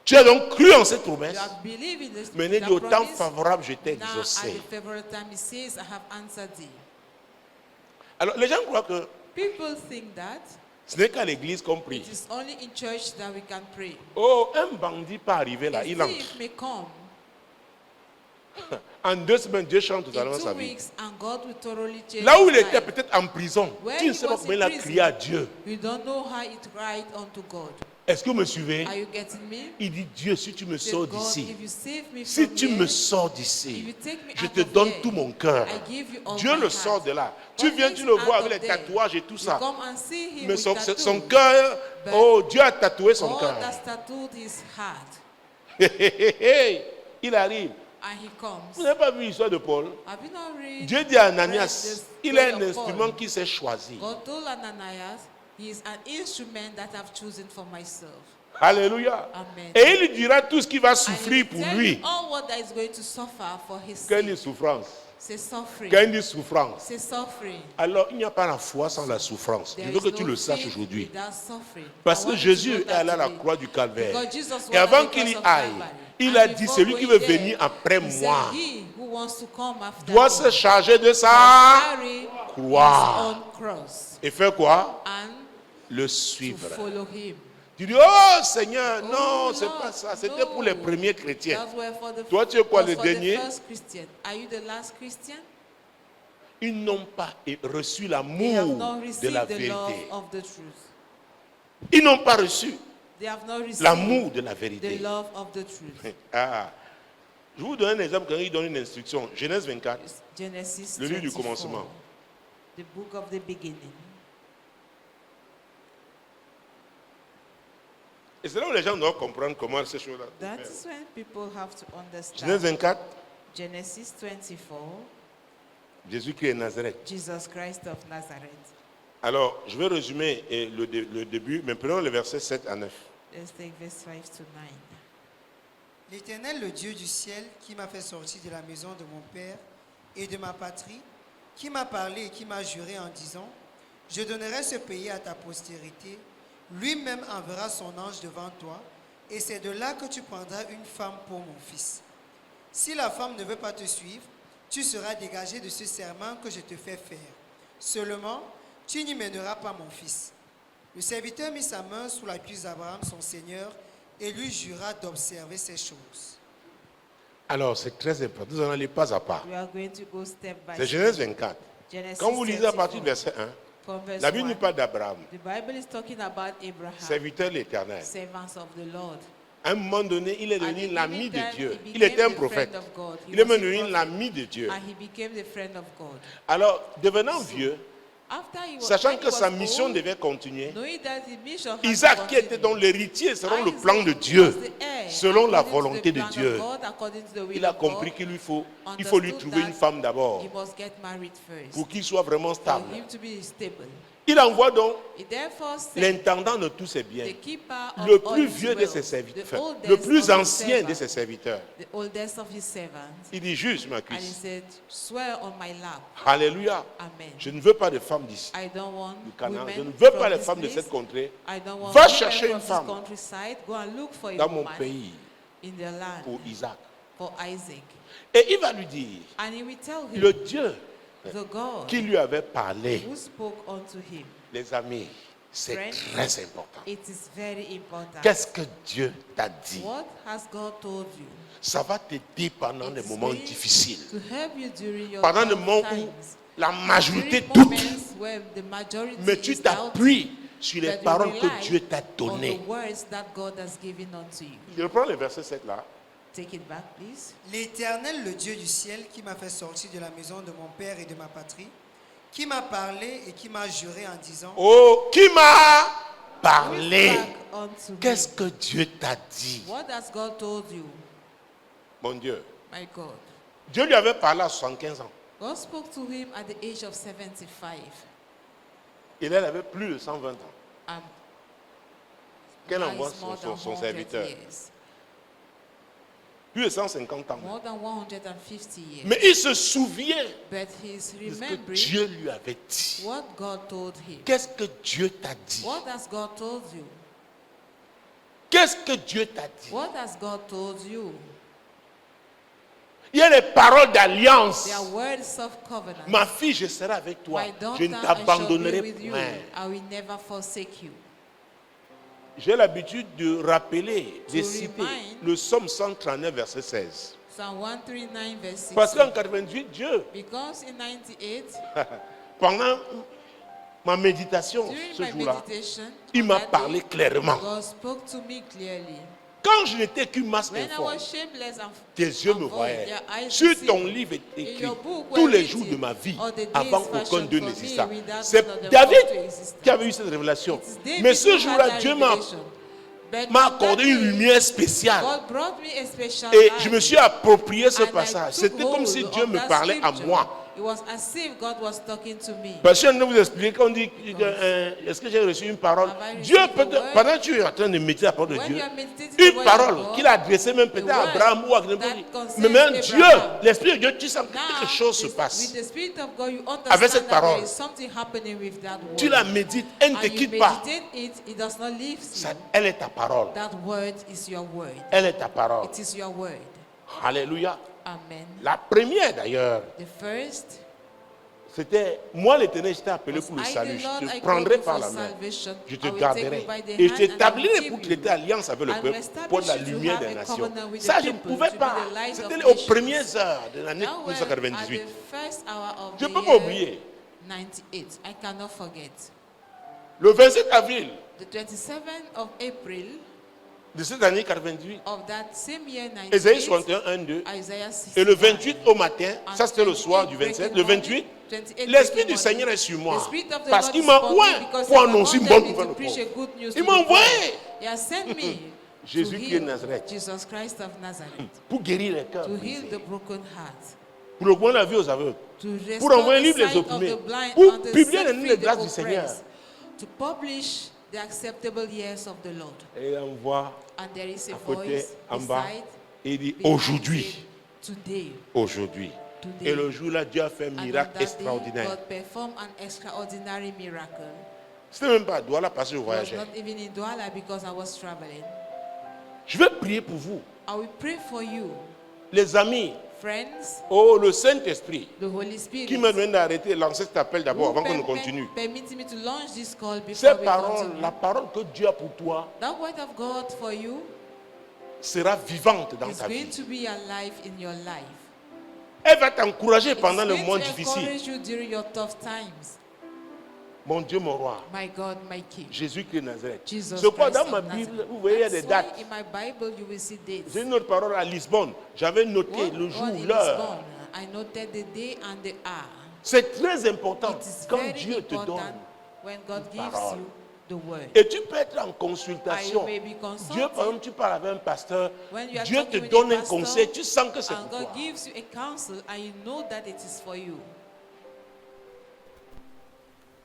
Tu as donc cru en cette promesse. You have believed in this Mais il dit, au temps favorable, je t'ai Now at exaucé. the favorite time he says, I have answered thee. Alors, les gens croient que People think that ce n'est qu'à l'église qu'on prie. it is only in church that we can pray. Oh, un bandit pas arrivé là, A il entre. thief may come En 2 semaines, Dieu change totalement in 2 sa vie. weeks and God will thoroughly change Là où il his était life. peut-être en prison, Where tu ne he sais pas was comment in il a prison, crié à Dieu. You don't know how it cried unto God. Est-ce que vous me suivez? Are you getting me? Il dit, Dieu, si tu me Say, sors God, d'ici, if you save me si from tu here, me sors if d'ici, you take me je out te of donne here, tout mon cœur. I give you all Dieu my le heart. sort de là. God Tu viens, takes tu le him vois out avec of les there. tatouages et tout You ça. come and see him Mais with son tattoos. cœur, But oh, Dieu a tatoué son God cœur. has tattooed his heart, Il arrive. and he Vous comes. n'avez pas vu l'histoire de Paul? Have you not read? Dieu dit à read Ananias, the il est story un of Paul? instrument qui s'est choisi. God told Ananias, he is an instrument that I've chosen for myself. Alléluia. Amen. Et il lui dira tout ce qui va And he souffrir will pour tell lui. you all what that is going to suffer for his Quand il sake. dit souffrance, C'est suffering. quand il dit souffrance, C'est suffering. alors il n'y a pas la foi sans la souffrance. Je There veux que is tu no le saches faith aujourd'hui. without suffering. Parce I que want you to Jésus know est that allé à la today. croix du Calvaire. Because Jesus was Et at avant the qu'il y cross of aille, Calvary. il And a dit, before celui qui going veut there, venir après he said, moi he who wants to come after doit me se charger de must sa carry croix. his own cross et faire quoi? and Le to suivre. follow him. Tu dis, oh Seigneur, non, Oh, c'est Lord, pas ça. C'était pour les no. premiers chrétiens. That were for the, Toi, tu es quoi, was le for the dernier? first Christian. Are you the last Christian? Ils n'ont pas reçu They have l'amour not de received la the love vérité. of the truth. Ils n'ont pas reçu They have not received l'amour de la the vérité. love of the truth. Ah. Je vous donne un exemple quand il donne une instruction. Genèse 24. Genesis Le livre du 24, commencement. the book of the beginning. Et c'est là où les gens doivent comprendre comment ces choses-là. That is when people have to Genèse understand. 24, Genesis 24, Jésus-Christ est Nazareth. Jesus Christ of Nazareth. Alors, je vais résumer le début, mais prenons les versets 7 à 9. Let's take verse 5 to 9. L'Éternel, le Dieu du ciel, qui m'a fait sortir de la maison de mon père et de ma patrie, qui m'a parlé et qui m'a juré en disant, je donnerai ce pays à ta postérité, lui-même enverra son ange devant toi, et c'est de là que tu prendras une femme pour mon fils. Si la femme ne veut pas te suivre, tu seras dégagé de ce serment que je te fais faire. Seulement, tu n'y mèneras pas mon fils. Le serviteur mit sa main sous la cuisse d'Abraham, son seigneur, et lui jura d'observer ces choses. Alors, c'est très important. Nous allons aller pas à pas. We are going to go step by C'est step. Genèse 24. Genesis Quand vous lisez à partir du 24, verset 1, from verse la Bible 1, nous parle d'Abraham, the Bible is talking about Abraham, serviteur de l'Éternel. servants of the Lord. À un moment donné, il est At devenu the l'ami beginning, de Dieu. he Il became était un the prophète. friend of God. He Il est was a devenu prophet. l'ami de Dieu. And he became the friend of God. Alors, devenant vieux, After he was, sachant when he que sa was mission old, devait continuer, knowing that the mission had Isaac, to qui était continue, donc l'héritier selon le Isaac plan de was Dieu, the heir, selon la according to the volonté de plan of Dieu, God, according to the will il a of God, compris qu'il faut lui trouver une femme d'abord he must get married first pour qu'il soit vraiment for stable. him to be stable. Il envoie donc He therefore sent l'intendant de tous ses biens, the keeper of le all plus his vieux de wealth, ses serviteurs, the oldest le plus of his ancien de servants, ses serviteurs. the oldest of his servants. Il dit, juste ma And he cuisse. said, swear on my lap. Alléluia. Amen. Je ne veux pas de femmes d'ici, I don't want du Canaan. women Je ne veux from pas les this femmes de place. cette contrée I don't want Va women chercher from une this femme countryside. Go and look for a dans mon woman pays in their land pour Isaac. for Isaac. Et il va lui dire, And he will tell him, le Dieu the God qui lui avait parlé, who spoke unto him. les amis, c'est Friend, très important. It is very important. Qu'est-ce que Dieu t'a dit? What has God told you? Ça va t'aider pendant It des is moments going difficiles. to help you during your Pendant des tough moments où times. la majorité During doute. moments when the majority Mais tu is doubting, t'appuies sur les but you paroles que rely Dieu t'a on données. the words that God has given unto you. Je reprends le verset 7 là. Take it back, please. L'Éternel, le Dieu du ciel, qui m'a fait sortir de la maison de mon père et de ma patrie, qui m'a parlé et qui m'a juré en disant, Oh, qui m'a parlé? Back unto Qu'est-ce me. que Dieu t'a dit? What has God told you, Mon Dieu. my God? Dieu lui avait parlé à 75 ans. God spoke to him at the age of 75. Et là, il avait plus de 120 ans. Um, Quel now envoie he's more son than 100 serviteur? years. Plus de 150 ans. More than 150 years. Mais il se souvient But he's de ce que remembering Dieu lui avait dit. what God told him. Qu'est-ce que Dieu t'a dit? What has God told you? Qu'est-ce que Dieu t'a dit? What has God told you? Il y a les paroles d'alliance. There are words of covenant. Ma fille, je serai avec toi. My daughter, Je ne I shall be t'abandonnerai with you. point. I will never forsake you. J'ai l'habitude de rappeler, de To citer remind- le psaume 139, verset 16. Psalm 139 verse 6. Parce qu'en 88, Dieu, Because in 98, pendant ma méditation during ce my jour-là, meditation, il on m'a that parlé day, clairement. God spoke to me clearly. Quand je n'étais qu'une masse When I informe, was shameless and tes yeux me void, voyaient. their eyes Sur see ton me. livre est In écrit your book tous were les written jours de ma vie, all the days avant qu'aucun fashioned d'eux for me n'existât. without none of C'est them David come to existence. qui avait eu cette révélation. It is David Mais ce who had jour-là, that Dieu m'a revelation. But m'a on that accordé une day, lumière spéciale. God brought me a special Et light. je me suis approprié ce And I passage. took C'était comme hold si of Dieu me that parlait à scripture. moi. It was as if God was talking to me. Parce que je viens de vous expliquer qu'on dit, est-ce que j'ai reçu une parole? Have I Dieu, received a word? pendant que tu es en train de méditer la parole de When Dieu, you are meditating the une word parole of God, qu'il a adressée même peut-être à word Abraham ou à quelqu'un, that concerns mais même Dieu, Abraham. l'Esprit de Dieu, tu sens que Now, quelque chose se with passe. the Spirit of God, you Avec understand cette that parole. there is something happening with that word. Tu la médites, elle ne te And you quitte pas. meditate it, it does not leave you. Elle est ta parole. That word is your word. Elle est ta parole. It is your word. Alléluia. Amen. La première d'ailleurs, The first c'était moi l'Éternel, je t'ai appelé was pour le I, salut. the Lord, Je I te called prendrai you par for la main. salvation. Je I te will take garderai. you by the Et je hand and I will t'établirai keep pour que you. tu aies alliance avec le I will peuple pour establish la you to lumière have des a nations. covenant with the Ça, je ne people, pouvais to be pas. the light C'était of aux nations. premières heures de l'année Now, when 1998. at the first hour of Je ne the peux pas year oublier. 98, I cannot forget. Le 27 avril The 27th of April de cette année 98, of that same year Ésaïe 98, 61, 1, 2. Isaiah Et le 65. 28 au matin, ça c'était le soir du 27, le 28, l'Esprit du Seigneur est sur moi. Parce qu'il m'a envoyé pour annoncer une bonne nouvelle au pauvre. Il m'a envoyé. He has sent me Jésus to qui est heal Nazareth. Jesus Christ of Nazareth, Pour guérir les cœurs to brisés. heal the broken heart, Pour le point de la vie aux aveugles. to Pour restore envoyer un the livre les sight of opprimés. the blind Pour and to publier set les livres free de the grâce du Seigneur. oppressed, to publish the acceptable years of the Lord. Et on voit And there is a à côté, voice en bas, beside, et il dit behind aujourd'hui, it, today. aujourd'hui. Today. Et le jour-là, Dieu a fait un And on miracle that day, extraordinaire. God performed an extraordinary miracle. C'était même pas à Douala parce que je I was voyageais. not even in Douala because I was traveling. Je vais prier pour vous. I will pray for you, Les amis, friends, oh le Saint-Esprit, the Holy Spirit. qui me demande d'arrêter, lancer cet appel d'abord avant que nous continuions. Permit me to launch this call before Cette we parole, continue. la parole que Dieu a pour toi, That word of God for you sera vivante dans is ta going vie. to be alive in your life. Elle va t'encourager It's pendant le going mois to difficile. encourage you during your tough times. Mon Dieu, mon roi, My God, my King. Jésus-Christ de Nazareth. Jesus C'est pourquoi Christ dans ma of Bible, Nazareth. vous voyez, il y a des That's dates. why in my Bible you will see dates. J'ai une autre parole à Lisbonne. J'avais noté One- le jour, one in l'heure. Lisbon. I noted the day and the hour. C'est très important It is quand very Dieu te important donne. when God gives parole. you the word. Et tu peux être en I consultation. may be consulting. Dieu, par exemple, tu parles avec un pasteur. When you are Dieu te talking with donne a un pastor, conseil. Tu sens que c'est And pour God toi. gives you a counsel and you know that it is for you.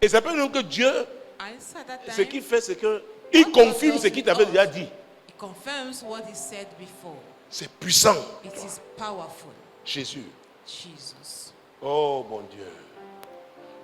Et ça peut dire que Dieu, And so at that ce time, qu'il fait, c'est qu'il confirme ce qu'il t'avait déjà dit. He confirms what he said before. C'est puissant. It is powerful. Jésus. Jesus. Oh mon Dieu.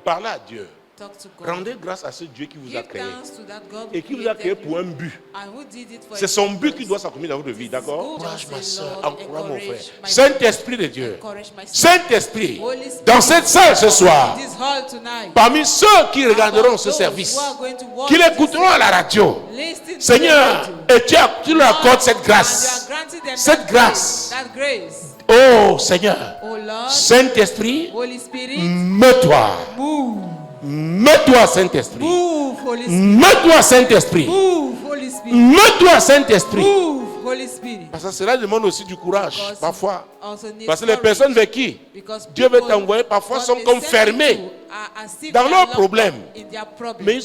Parlez à Dieu. Talk to God. Rendez grâce à ce Dieu qui vous a Give créé. thanks to that God who Et qui vous a créé created pour you un but. and who did it for C'est a son but purpose. qui doit s'accomplir dans votre vie, d'accord? Good Encourage as ma a soeur, Lord, encourage mon frère. encourage my Saint-Esprit de Dieu. Encourage my sister. Saint-Esprit, Holy Spirit. dans cette salle ce soir, This hall tonight. parmi ceux qui regarderont Among ce those service, who are going to watch qui this l'écouteront à la radio, Listen to Seigneur, the radio. et tu leur accordes cette And you grâce. are granting them Cette that grâce. That grace. Oh Seigneur, Oh Lord, Saint-Esprit, Holy Spirit, mets-toi. move. Mets-toi, Saint-Esprit. Move, Holy Spirit. Mets-toi, Saint-Esprit. Move, Holy Spirit. Mets-toi, Saint-Esprit. Move, Holy Spirit. Parce que cela demande aussi du courage, Because parfois. it also needs Parce que les courage. personnes vers qui Because Dieu veut people t'envoyer parfois God sont may comme send fermés. you are as if dans they leurs are locked problèmes. up in their problems. Mais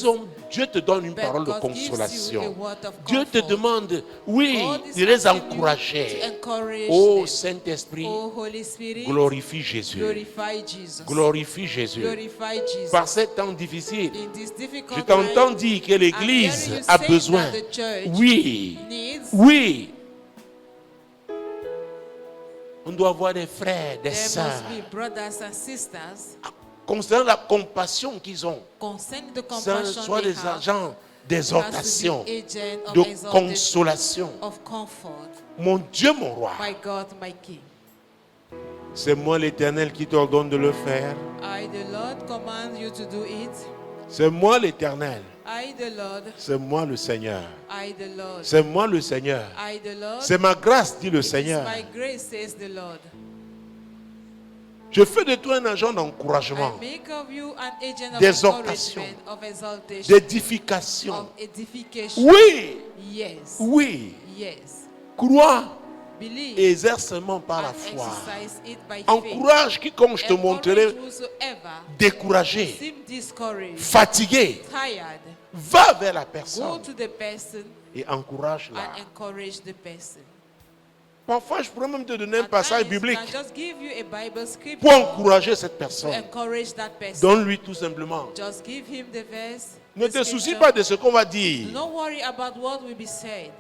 Dieu te donne une But parole de God gives you a consolation. word of Dieu te comfort. demande, oui, God is de les asking you encourager. to encourage Oh them. Saint-Esprit, Oh Holy Spirit, glorifie Jésus. glorify Jesus. Glorifie Jésus. Glorify Jesus. Par ces temps difficiles, In this difficult je t'entends time, dire que l'Église I'm hearing you a saying besoin. that the church Oui, needs. oui. On doit avoir des frères, des There sœurs. must be brothers and sisters Concernant la compassion qu'ils ont, concerning the soit compassion soit they des have. agents d'exhortation, agent of de exaltation, consolation. of comfort. Mon Dieu, mon roi, My God, my King. c'est moi l'Éternel qui t'ordonne de le faire. I, the Lord, command you to do it. C'est moi l'Éternel. I, the Lord. C'est moi le Seigneur. I, the Lord. C'est moi le Seigneur. I, the Lord. C'est ma grâce, dit le It is Seigneur. my grace, says the Lord. Je fais de toi un agent d'encouragement, I make of you an agent of d'exhortation, encouragement, of exaltation, d'édification. of edification. Oui, Yes. oui. Yes. Crois Believe et exerce seulement par la and foi. exercise it by faith. Encourage quiconque je te montrerai Encourage whosoever découragé, seem discouraged, fatigué. tired. Va vers la Go personne to the person et encourage-la. and encourage the person. Parfois, je pourrais même te donner un At passage times, biblique I can just give you a Bible scripture pour encourager cette to personne. encourage that person. Donne-lui tout simplement. Just give him the verse. Ne the te soucie scripture. pas de ce qu'on va Do dire. not worry about what will be said.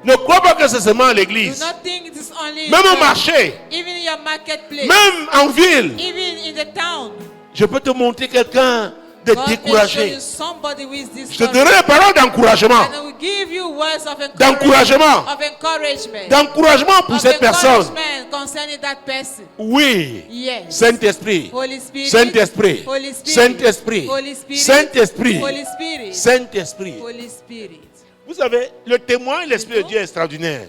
Ne crois pas que c'est seulement à Do l'église. not think it is only in Même au church. marché, Even in your marketplace, même en ville, even in the town. je peux te montrer quelqu'un de God may show découragé. you somebody who is Je te donnerai discouraged. des paroles d'encouragement. And I will give you words of D'encouragement. encouragement. D'encouragement pour Of cette personne. encouragement concerning that person. Oui. Yes. Saint-Esprit. Holy Spirit. Saint-Esprit. Holy Spirit. Saint-Esprit. Holy Spirit. Saint-Esprit. Holy Spirit. Saint-Esprit. Holy Spirit. Vous savez, le témoin et l'Esprit de Dieu est extraordinaire.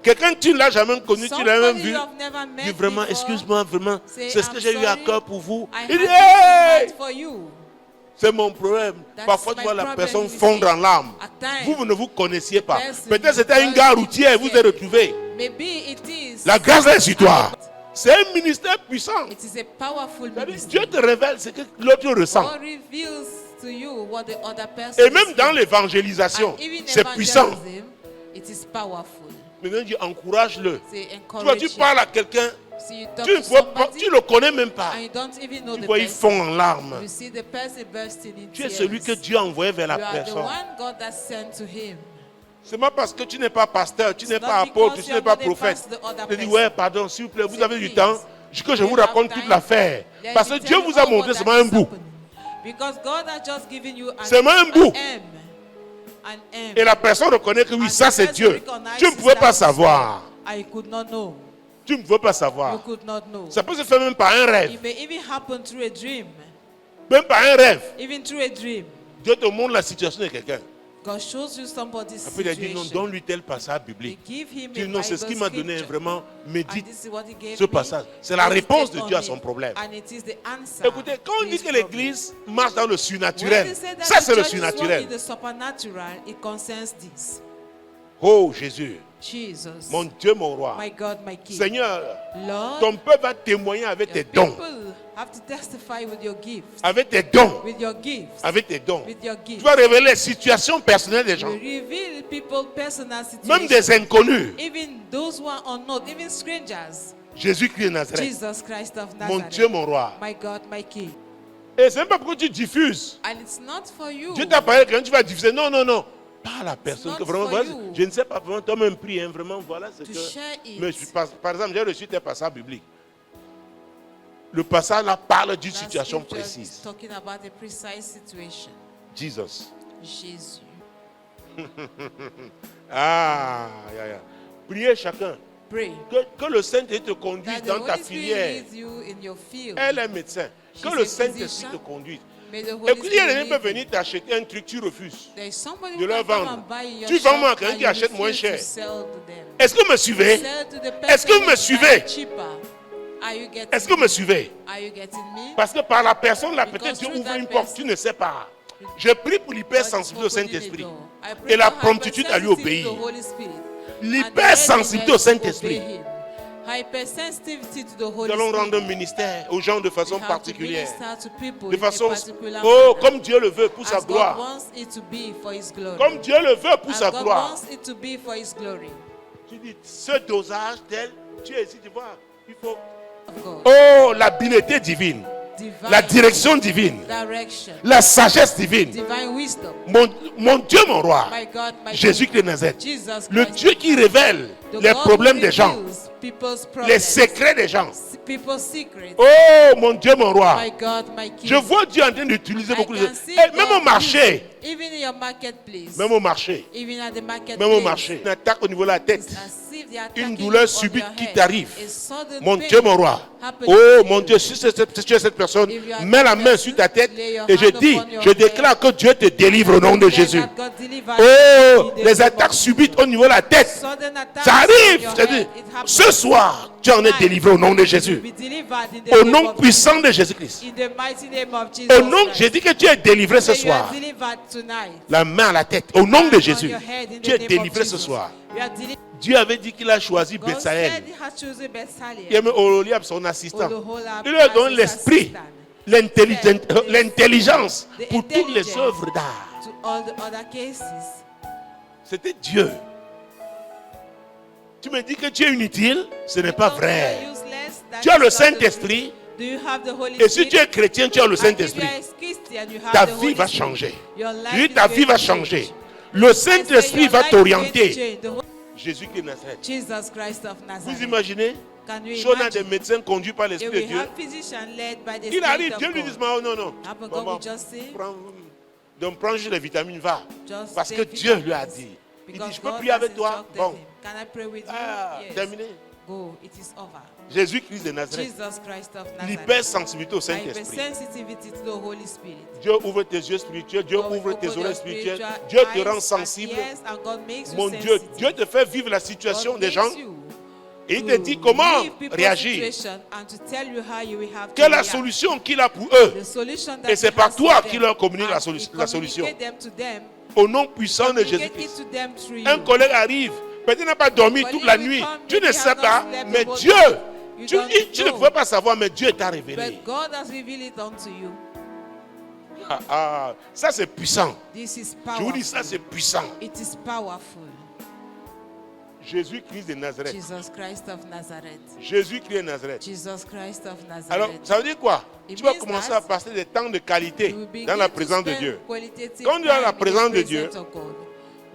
Quelqu'un, tu ne l'as jamais connu, tu l'as même Somebody vu. you have never met Dis vraiment, before, excuse-moi, vraiment, say, c'est ce que I'm j'ai eu à sorry, cœur pour vous. I Il dit, had this hey, heart for you. c'est mon problème. That's Parfois, tu my vois la problem, personne you fondre see. en larmes. At times, Vous ne vous connaissiez pas. person Peut-être c'était à une doesn't gare routière et vous see êtes retrouvés. Maybe it is. La grâce est sur toi. C'est un ministère puissant. It is a powerful C'est-à-dire, ministry. Dieu te révèle ce que l'autre ressent. God reveals to you what the other person Et même is dans feeling. l'évangélisation, And even c'est puissant. evangelism, it is powerful. Maintenant, Dieu encourage-le. Say, Tu vois, encourage tu him. parles à quelqu'un, See, you talk tu ne to vois pas, somebody, tu le connais même pas. and you don't even know Tu the vois, il person. fond en larmes. You see the person bursting in Tu es tears. celui que Dieu a envoyé vers la You are the personne. one God has sent to him. C'est pas parce que tu n'es pas pasteur, tu n'es It's pas not apôtre, because tu you n'es are pas not a prophète. pastor, the other Je dis, person. ouais, pardon, s'il vous plaît, vous Say, avez du please. temps, que je vous You raconte have toute time. l'affaire. Let Parce me que tell Dieu you vous a all montré what seulement that un is bout. happening. Because God has just given you an, Seulement un bout. M. An M. Et la personne reconnaît que oui, And ça the c'est person Dieu. recognizes Tu ne pouvais that pas is savoir. God. I could not know. Tu ne pouvais pas You savoir. could not know. Ça peut se faire même par un rêve. It may even happen through a dream. Même par un rêve. Even through a dream. Dieu te montre la situation de quelqu'un. God shows you somebody's Après, il a dit non, situation. donne-lui tel passage They biblique. give him Tu a dis non, c'est ce qui Bible m'a donné scripture. vraiment. And Médite this is what he gave ce me. passage. C'est la Meditate réponse de on Dieu à it. son problème. And it is the answer Écoutez, quand on to dit his que problem. l'église marche dans le When surnaturel, they say that ça the c'est le church is surnaturel. walking in the supernatural, it concerns this. Oh Jésus, Jesus, mon Dieu, mon roi. my God, my King. Seigneur, Lord, ton peuple va témoigner avec tes your dons. people have to testify with your gifts. Avec tes dons. With your gifts. Avec tes dons. With your Tu gifts. vas révéler les situations personnelles des You gens. reveal people's personal Même situations. des inconnus. Even those who are unknown, even strangers. Jésus-Christ de Nazareth. Jesus Christ of Mon Nazareth. Dieu, mon roi. My God, my King. Et c'est même pas pourquoi tu diffuses. And it's not for you. Dieu t'a parlé quand tu vas diffuser. Non, non, non. Pas à la personne. not Que vraiment, for voilà, you. je ne sais pas vraiment, toi-même prie. Vraiment, voilà ce To que. share it. Mais par exemple, j'ai reçu tes passages bibliques. Le passage là parle d'une That situation scripture is précise. talking about a precise situation. Jesus. Jésus. Ah, priez chacun. Pray. Que le Saint-Esprit te conduise That the dans ta Holy Spirit filière. leads you in your field. Elle est médecin. She's Que a le Saint-Esprit physician. te conduise. May the Holy Écoute, il y a des gens Spirit qui peuvent lead venir you. t'acheter un truc, tu refuses. There is somebody de who leur can come vendre. and buy in your Tu shop vends moi à quelqu'un and qui you achète moins refuse to cher. sell to them. Est-ce que vous me suivez? Sell to the Est-ce que vous me person who suivez? buy cheaper. Are you getting Est-ce que vous me suivez? Are you getting me? Parce que par la personne là, Because peut-être Dieu through ouvre that une porte, person, tu ne sais pas. Je prie pour l'hypersensibilité au God is opening Saint-Esprit. a door. I pray Et la for promptitude à lui hypersensitivity obéir. to the Holy Spirit. L'hypersensibilité au Saint-Esprit. Hypersensitivity to the Nous Holy allons Spirit. rendre un ministère aux gens de façon We have to particulière. minister to people De in a façon, particular oh, manner. comme Dieu le veut pour sa As God gloire. wants it to be for His glory. Comme Dieu le veut pour As sa God gloire. wants it to be for His glory. Tu dis, ce dosage tel, tu es ici, tu vois, il faut. Of God. Oh, l'habileté divine, Divine la direction divine, direction. la sagesse divine. Divine wisdom. Mon Dieu, mon roi, My God, my Jésus-Christ de Nazareth, Jesus le Christ. Dieu qui révèle The les God problèmes who des gens, reveals people's les problems, secrets des gens. people's secrets. Oh, mon Dieu, mon roi, My God, my King. je vois Dieu en train d'utiliser I beaucoup de can choses. see Et même God au marché, Even in your marketplace. Même au marché. Even at the marketplace. Même au marché. Une attaque au niveau de la tête. It's as if they are Une attacking douleur you on subite your qui head. t'arrive. A sudden Mon pain Dieu, mon roi. happening Oh to mon you. Dieu, si tu es cette personne, If you are mets la that main sur ta person, tête lay your et je hand dis, upon your je head. déclare que Dieu te délivre au nom de Declare Jésus. that God delivers Oh, you in the les name attaques of subites Jesus. au niveau de la tête, Sudden attacks ça on arrive. your C'est-à-dire, head. It happens. ce soir, tu en es délivré au nom de Jésus. Be delivered in the Au name nom of puissant Jesus. de Jésus-Christ. In the mighty name of Jesus Au nom, Christ. j'ai dit que tu es délivré ce Say you are soir. delivered tonight. La main à la tête. Au nom de Hand on Jésus. your head in the Tu es name of délivré ce Jesus. soir. You are delivered. Dieu avait dit qu'il a choisi God Bethsaël. said he has chosen Bethsaida. Il a mis Oholiab son assistant. Oholiab Il lui a donné as his l'esprit, assistant. l'intelligence The pour toutes les intelligence œuvres d'art. To all the other cases. C'était Dieu. Tu me dis que tu es inutile, ce n'est pas Because you are vrai. useless, that Tu as is le not the Saint-Esprit. Do you have the Holy Et si tu Spirit? es chrétien, tu as le And if you Saint-Esprit. are a Christian, you have Ta the vie Holy va Spirit. changer. Your life Oui, is ta going vie va to changer. change. Le I say Saint-Esprit your va life is going to t'orienter. change. The Holy- Jésus-Christ de Nazareth. Jesus Christ of Vous Nazareth. imaginez? Can you Si on a imagine? des médecins conduits par If l'Esprit de we Dieu, have physicians led by the il Spirit arrive, of Dieu lui dit, God, oh, non, non. Happen God Maman, will just say, donc prends juste les vitamines, va. just Parce que take Dieu lui a vitamins. dit. Il dit, Because je peux God prier has avec toi. instructed Bon, him. Can I pray with you? Yes. terminé. Go, it is over. Jésus-Christ de Nazareth. Jesus Christ of Nazareth. L'hypersensibilité au Saint-Esprit. Hypersensitivity to the Holy Spirit. Dieu ouvre tes yeux spirituels, Dieu God will ouvre tes open oreilles your spirituelles. spiritual Dieu te eyes rend and sensible. ears, and God makes you Mon Dieu, sensitive. Dieu te fait vivre la situation God des makes gens you et il to te dit comment leave people's réagir. situation and to tell you how you will have to Quelle est la react. solution qu'il a pour eux? The solution that Et c'est he par has toi for qu'il them. leur communique la And solution. he La solution. communicate them to them. Au nom puissant de Communicate it Jésus-Christ. to them through Un you. collègue arrive, peut-être il n'a pas dormi toute la nuit. Tu ne sais pas, mais Dieu, tu ne pouvais pas savoir, mais Dieu t'a révélé. But God has revealed it unto you. Ça c'est puissant. This is Je powerful. vous dis, ça c'est puissant. It is powerful. Jésus-Christ de Nazareth. Jesus Christ of Nazareth. Jésus-Christ de Nazareth. Jesus Christ of Nazareth. Alors, ça veut dire quoi? It Tu vas means commencer that à passer des temps de qualité You will begin dans la to présence de spend Dieu. qualitative Quand tu es dans la time in the présence de Dieu, presence of God.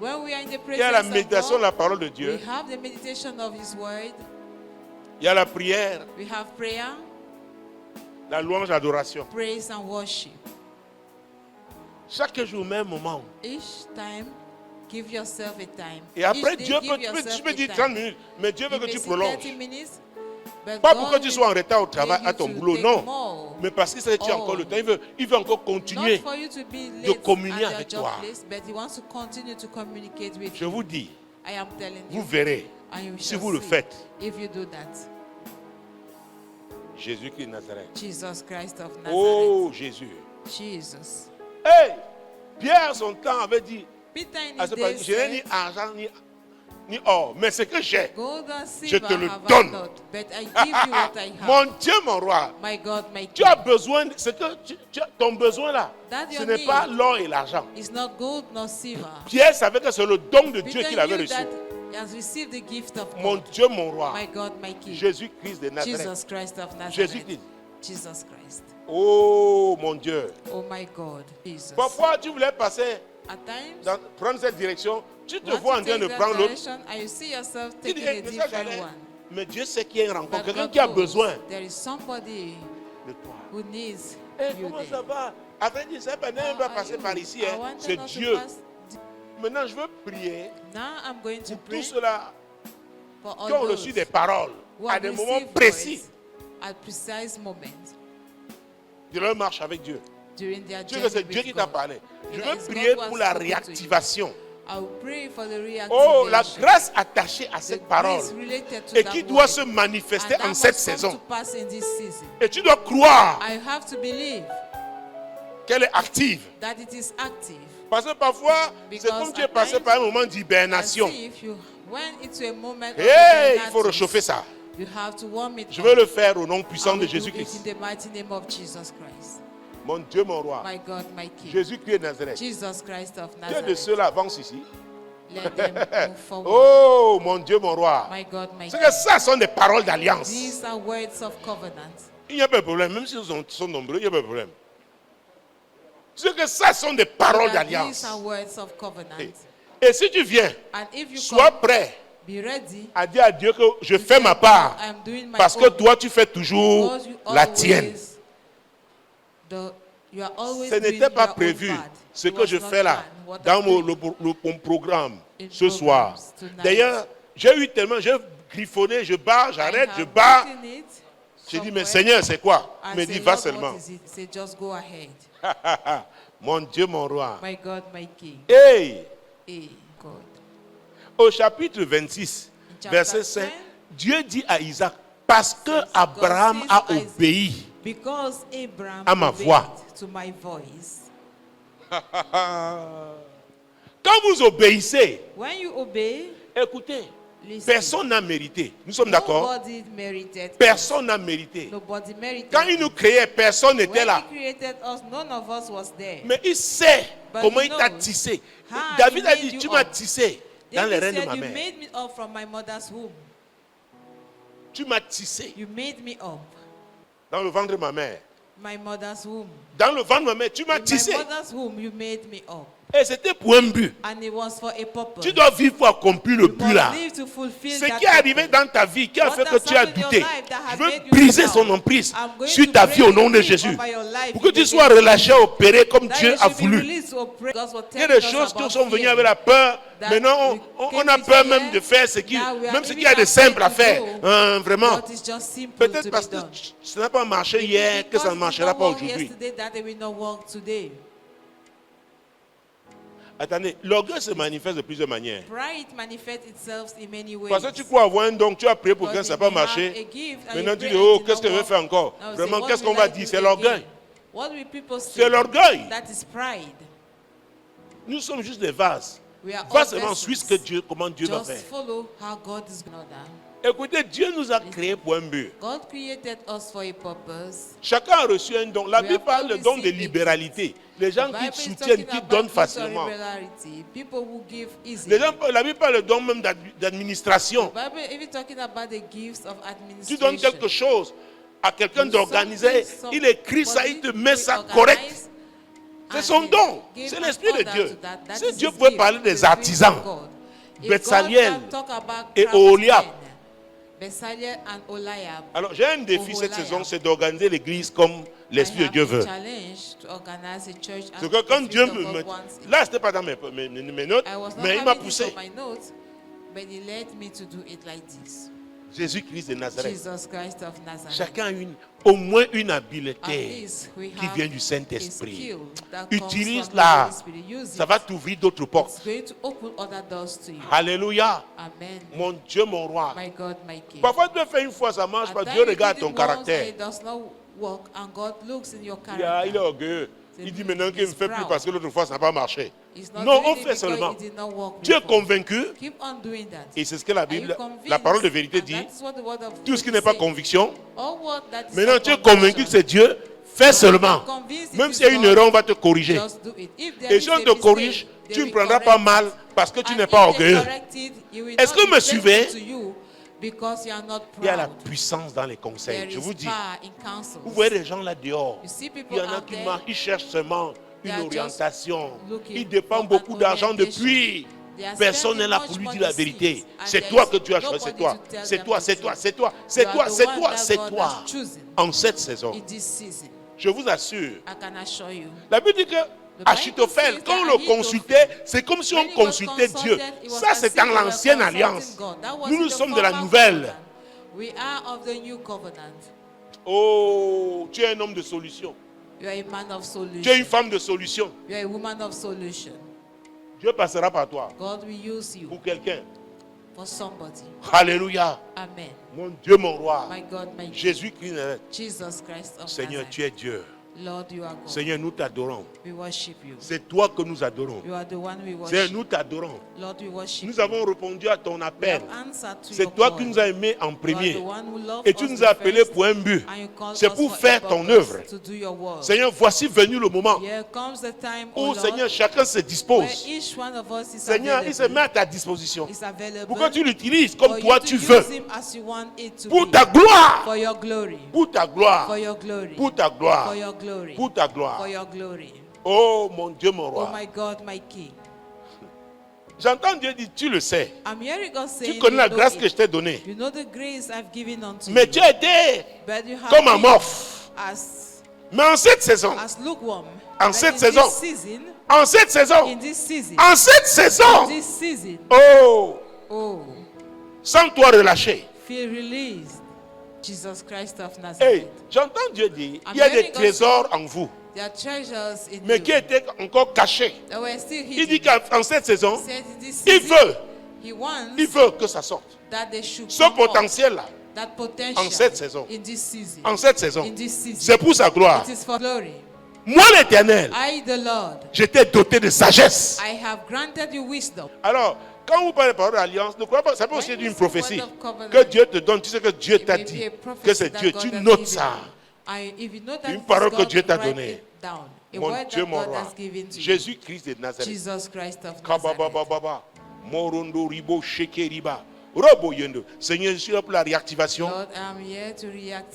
When we are in the il y a la presence of méditation de God, la parole de Dieu. we have the meditation of His Word. Il y a la prière, We have prayer, la louange, l'adoration. praise, and worship. Chaque jour, même moment. Each time, give yourself a time. Et après, Each day, Dieu give peut, tu yourself peux a dire time. 30 minutes, mais Dieu veut You que may tu say prolonges. 30 minutes, but Pas God pour que tu will sois en retard au travail, tell à you ton to boulot, take non. more. Mais parce que ça, tu as encore le temps. Il veut encore continuer. Not for you to be de late communier at avec your toi. job place, but He wants to continue to communicate with Je you. vous dis, I am telling vous you. verrez, And you si shall vous le see faites, if you do that. Jésus-Christ de Nazareth. Jesus Christ of Nazareth. Oh, Jésus. Jesus. Hey, Pierre, son temps, avait dit, Peter in à his ce days moment, je n'ai said, ni argent ni or, mais ce que j'ai, Gold and je silver te le have I donne. not, but I give you what I have. Mon Dieu, mon roi, My God, my tu as King. besoin, ton besoin là, That ce your n'est need. pas l'or et l'argent. It's not gold nor silver. Pierre savait que c'est le don de Dieu Peter qu'il avait knew reçu. that he has received the gift of Mon God. Dieu, mon roi, My God, my King. Jésus-Christ de Nazareth. Jesus Christ of Nazareth. Jésus-Christ. Jesus Christ. Oh, mon Dieu. Oh my God. Jesus. Parfois, tu voulais passer, At times, prendre cette direction, tu te you vois want en to train de take that prendre l'autre. direction and you see yourself Tu taking dis, a mais ça, different j'allais. one. Mais Dieu sait qu'il y a une rencontre, But quelqu'un God qui a knows besoin there is somebody de toi. who needs Eh, you comment there. ça va? Après, tu sais, même pas How passer are par you? ici. I Hein. wanted C'est not to Dieu. pass- Maintenant, je veux prier Now I'm going to pour pray tous ceux-là for qui ont all reçu those des paroles who à have des moments received précis words at precise moments de leur marche avec Dieu. during their Tu sais que c'est journey Dieu qui with t'a God. parlé. Je That veux is prier God who pour has la spoken to you. réactivation. I will pray for the Oh, la reactivation. grâce attachée à The cette parole grace related to et that qui doit word. se manifester And that en cette must come saison. to pass in this season. Et tu dois croire I have to believe qu'elle est active. that it is active. Parce que parfois, c'est Because comme tu es at passé times, par un moment And d'hibernation. see if you went into a moment of Hey, il faut hibernation, réchauffer ça. you have to warm it Je up. veux le faire au nom I puissant will de do it Jésus-Christ. in the mighty name of Jesus Christ. Mon Dieu, mon roi. My God, my King. Jésus-Christ de Nazareth. Jesus Christ of Qui est de Nazareth. ceux-là avance ici? Let them move forward. Oh, mon Dieu, mon roi. My God, my C'est King. que ça sont des paroles d'alliance. These are words of covenant. Il n'y a pas de problème. Même s'ils sont nombreux, il n'y a pas de problème. C'est que ça sont des paroles That d'alliance. these are words of covenant. Et si tu viens, And if you sois come, prêt be ready. à dire à Dieu que je fais Say, ma part. I'm doing my Parce que own. toi, tu fais toujours Because you la tienne. always You are always Ce doing n'était pas your own prévu. part. Ce It que was je not fais là, planned. What dans I'm doing mon programme, in ce soir. programs tonight. D'ailleurs, j'ai eu tellement, j'ai griffonné, je barre, j'arrête, I je have barre. written it J'ai dit, mais somewhere Seigneur, c'est quoi? and Il me say, dit, va Lord, seulement. what is it? Say, just go ahead. Mon Dieu, mon roi. My God, my King. Hey! Hey, God. Au chapitre 26, In verset chapter 5, 10, Dieu dit à Isaac, parce que says, Abraham God a says to Isaac, obéi Because Abraham à ma obeyed voix. to my voice. Quand vous obéissez, When you obey, écoutez, listen. personne n'a mérité. Nous sommes d'accord? Nobody merited us. Personne n'a mérité. Nobody merited Quand il us. nous créait, personne n'était When là. he created us, none of us was there. Mais il sait But comment he il t'a knows tissé. how David he a made dit, you tu m'as up. tissé dans les David reins de said, ma you mère. made me up from my mother's womb. Tu m'as tissé You made me up. dans le ventre de ma mère. My mother's womb. Dans le ventre de ma mère, tu m'as In tissé. my mother's womb, you made me up. Et c'était pour un but. And it was for a purpose. Tu dois vivre pour accomplir le You but là. must live to fulfill Ce that qui est arrivé purpose. dans ta vie, qui a What fait que has tu as happened in your douté, life that has je made veux you briser doubt. son emprise I'm going sur to ta break vie au nom the de grip Jésus. over your life Pour que in the tu sois name of relâché, Jesus. opéré comme That Dieu you a should be voulu. released to operate. Because what Il y a telling des us choses qui about sont venues fear, avec la peur. that Maintenant, we on came a with peur fear, même de faire ce qui, now we are même ce even qui est de afraid simple à to faire. do Vraiment. what is just simple Peut-être to parce be que done. ça n'a pas marché hier que ça ne Because it marchera did pas not work aujourd'hui. yesterday, that it will not work today. Attendez, l'orgueil se manifeste de plusieurs manières. Pride manifests itself in many ways. Parce que tu crois avoir un don, tu as prié pour que Because ça n'a pas you may have marché. a gift and Maintenant you tu pray dis, oh, and it qu'est-ce que did je vais not faire work. encore? Now you say, Vraiment, what qu'est-ce will qu'on va I dire? do C'est again? l'orgueil. What will people say? C'est l'orgueil. That is pride. Nous sommes juste des vases. We are Va all seulement vessels. suivre ce que Dieu, comment Dieu va Just faire. follow how God is going to do. Écoutez, Dieu nous a créés pour un but. God created us for a purpose. Chacun a reçu un don. La We Bible have parle de all don de received a libéralité. Les gens The qui Bible is soutiennent, talking qui about donnent gifts of facilement. liberality. People who give easily. Les gens, la Bible parle de don même d'administration. The Bible even talking about the gifts of Tu donnes administration. quelque chose à quelqu'un You d'organiser, something, il écrit ça, il te met ça somebody correct. organize C'est and son then don. give C'est an l'esprit de order Dieu. to that. That Si is Dieu his pouvait gift, parler the des gift of artisans, God. If Betsaliel God can talk about et craftsmen, Oholiab. Betsaliel and Oholiab, Alors j'ai un défi cette Oholiab. saison, c'est d'organiser l'église comme l'Esprit de I Dieu have a veut. challenge to organize a church C'est as que quand the Dieu Spirit of me God wants it. là c'était pas dans mes notes, I was not mais il m'a having it poussé. on my notes, but he led me to do it like this. Jésus-Christ de Nazareth. Jesus Christ of Nazareth. Chacun a au moins une At habileté least we qui have vient du a Saint-Esprit. skill that comes Utilise-la. from the Holy Spirit. Use Ça it. va t'ouvrir d'autres It's portes. going to open other doors to you. Alléluia. Amen. Mon Dieu, mon roi. My God, my King. Parfois tu le fais une fois, ça marche At pas. times Dieu you regarde did ton it once and caractère. it does not work, and God looks in your Il character. est orgueilleux. Il dit maintenant qu'il ne fait plus proud. parce que l'autre fois ça n'a pas marché. He's not Non, doing on it fait because seulement. it did not work Tu es before. convaincu, Keep on doing that. et c'est ce que la Are you Bible, convinced? la parole de vérité And dit. that is what the word of Tout ce qui truth n'est pas says. conviction, All what that is maintenant not tu es conviction, convaincu que c'est Dieu, fais seulement. convinced it Même is s'il y a une God, erreur, on va te corriger. just do it. If there Et is si a on te mistake, corrige, they tu ne will prendras correct pas it. mal parce que tu And n'es if pas they orgueilleux. correct it, you will Est-ce not que vous me be faithful suivez? to you because you are not Il y a la proud. puissance dans les There conseils. Je is vous dis, power in counsels. vous voyez des gens là dehors. You see Il people y en a out qui there, marchent, ils cherchent seulement they une are just orientation. looking Ils dépendent for an beaucoup d'argent orientation. depuis. They are Personne n'est spending là much pour lui money dire la vérité. since, and C'est there toi is que tu as choisi, c'est nobody toi. to tell C'est them toi, the c'est toi, truth. c'est toi, You c'est are toi, the c'est one toi, that c'est God toi. has chosen En cette saison, in this season. je vous assure, I can assure you. la Bible dit que Achitophel, quand on le consultait, c'est comme si on consultait Dieu. Ça, c'est dans l'ancienne alliance. Nous, nous sommes de la nouvelle. We are of the new covenant. Oh, tu es un homme de solution. You are a man of Tu es une solution. femme de solution. You are a woman of solution. Dieu passera par toi God will use you pour quelqu'un. for somebody. Alléluia. Amen. Mon Dieu, mon roi. My God, my King. Jésus-Christ, Jesus Christ of Seigneur, Nazareth. tu es Dieu. Lord, you are God. Seigneur, nous t'adorons. We worship you. C'est toi que nous adorons. You are the one we Seigneur, worship. nous t'adorons. Lord, we worship Nous avons répondu à ton you. We appel. have answered to C'est your toi call. qui nous as aimés en You are premier. the one who loved Et tu us nous the as appelés first, pour un but. and you called C'est us pour for a faire ton purpose, œuvre. to do your work. Seigneur, voici venu le moment Here comes the time, où, O Seigneur, Lord, chacun se where dispose. each one of us is Seigneur, il se available. met à ta disposition. Is available Pour que tu l'utilises for comme you toi to tu use veux. him as you want it to Pour be. ta gloire. For your glory. Pour ta gloire. For your glory. Pour ta gloire. For your glory. Pour ta For gloire. your glory. Oh mon Dieu, mon Oh roi. my God, my King. J'entends Dieu dire, tu le sais. I'm hearing God saying, Tu connais la you know grâce it. que je t'ai donnée. You know the grace I've given unto Mais you. tu as été But you have comme been amorphe. as Mais en cette saison, as lukewarm. En But cette in saison. this season, en cette saison, in this season, en cette saison, this season, oh, oh, sans toi relâcher. feel released. Jesus Christ of Hey, Nazareth. j'entends Dieu dire, il y a des trésors en vous, There are treasures in mais you qui étaient encore cachés. that were still hidden. Il dit qu'en cette saison, He said in this il season, he il wants veut que ça sorte. that they should Ce come up, potentiel-là, that potential en cette saison, in this season. en cette saison, In this season. c'est pour sa gloire. It is for glory. Moi, l'Éternel, I, the Lord, je t'ai doté de sagesse. I have granted you wisdom. Alors, quand vous parlez de parole d'alliance, ne croyez pas, ça peut aussi être When une you say prophétie word of covenant, que Dieu te donne. Tu sais que Dieu It t'a may dit be a prophecy que c'est that Dieu. God Tu has notes given ça. you. If you know that Une it is parole que God, Dieu t'a write donnée. it down. A Mon word Dieu, that mon God roi. has given to you. Jésus-Christ de Nazareth. Jesus Christ of Nazareth. Kababababa. Morondo ribo sheke riba. Robo yendo. Seigneur, je suis là pour la réactivation Lord, I'm here to de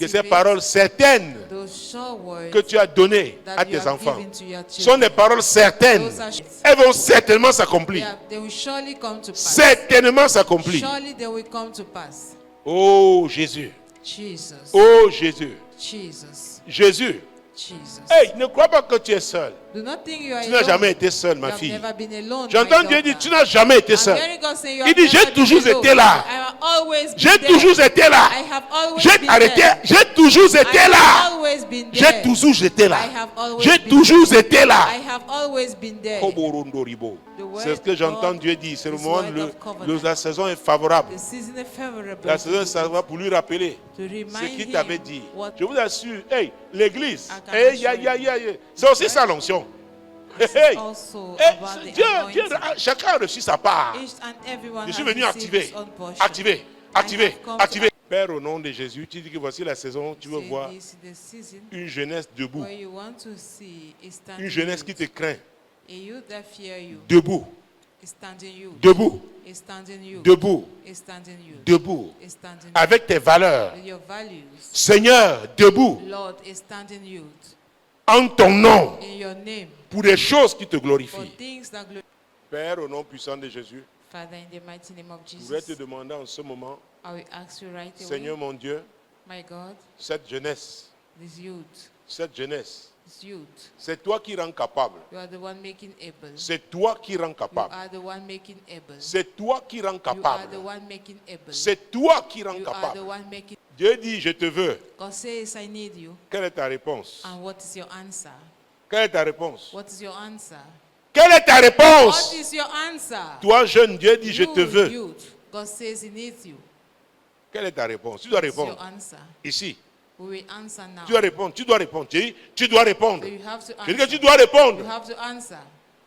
ces reactivate paroles certaines those sure words que tu as données that à you tes have enfants. given to your Ce sont des children. paroles certaines. Those are- Elles vont certainement s'accomplir. They will surely come to pass. Certainement s'accomplir. Surely they will come to pass. Oh Jésus. Jesus. Oh Jésus. Jesus. Jésus. Jesus. Hey, ne crois pas que tu es seul. Do not think you are Tu n'as alone. jamais été seul, You ma have fille. never been alone, J'entends my Dieu dire, daughter. tu n'as jamais été I'm seul. hearing God say, you Il have dit, never j'ai been toujours alone. été là. I have always been J'ai there. toujours été là. I have always J'ai been arrêté. there. J'ai toujours I été have là. always been J'ai there. toujours été là. I have always J'ai been toujours there. été là. I have always been there. Koborondo-ribo. The word C'est ce que j'entends God Dieu dire. C'est le is moment, word of covenant. la saison est favorable. The season is favorable La saison est favorable pour lui rappeler to ce remind qu'il him t'avait dit. what Je vous assure, hey, l'église, I can hey, assure you. c'est aussi ça l'onction. this is Hey, also hey, about the Dieu, anointing. chacun a reçu sa part. Each and everyone Je suis has venu received activer, his own portion. activer, activer, have come to activer. Père, au nom de Jésus, tu dis que voici la saison, tu veux Say voir this is the season une jeunesse debout, where you want to see is standing une jeunesse qui te youth. craint, A youth that fear you debout, is standing you. debout, Is standing you. debout, Is standing you. debout, Is standing avec tes valeurs. with your values. Seigneur, debout, Lord is standing you en ton nom, in your name pour des choses qui te for glorifient. things that glorify. Père, au nom puissant de Jésus, Father, in the mighty name of je voudrais te Jesus, demander en ce moment, I will ask you right Seigneur away, mon Dieu, my God, cette jeunesse, this youth, c'est toi qui rends capable. you are the one making able. C'est toi qui rends You capable. are the one making able. C'est toi qui rends You are capable. the one making able. C'est toi qui rends You are the capable. one making. Dieu dit, je te veux. God says, I need you. Quelle est ta réponse? And what is your answer? Quelle est ta réponse? What is your answer? Quelle est ta What réponse? is your answer? Toi, jeune, Dieu dit, je You, te veux. youth, God says he needs you. Quelle est ta réponse? Tu dois What is your répondre. answer? Ici. We will answer now. Tu dois répondre. Tu dois répondre. Tu dois répondre. So you have to Je dis que tu answer. dois You répondre. have to answer.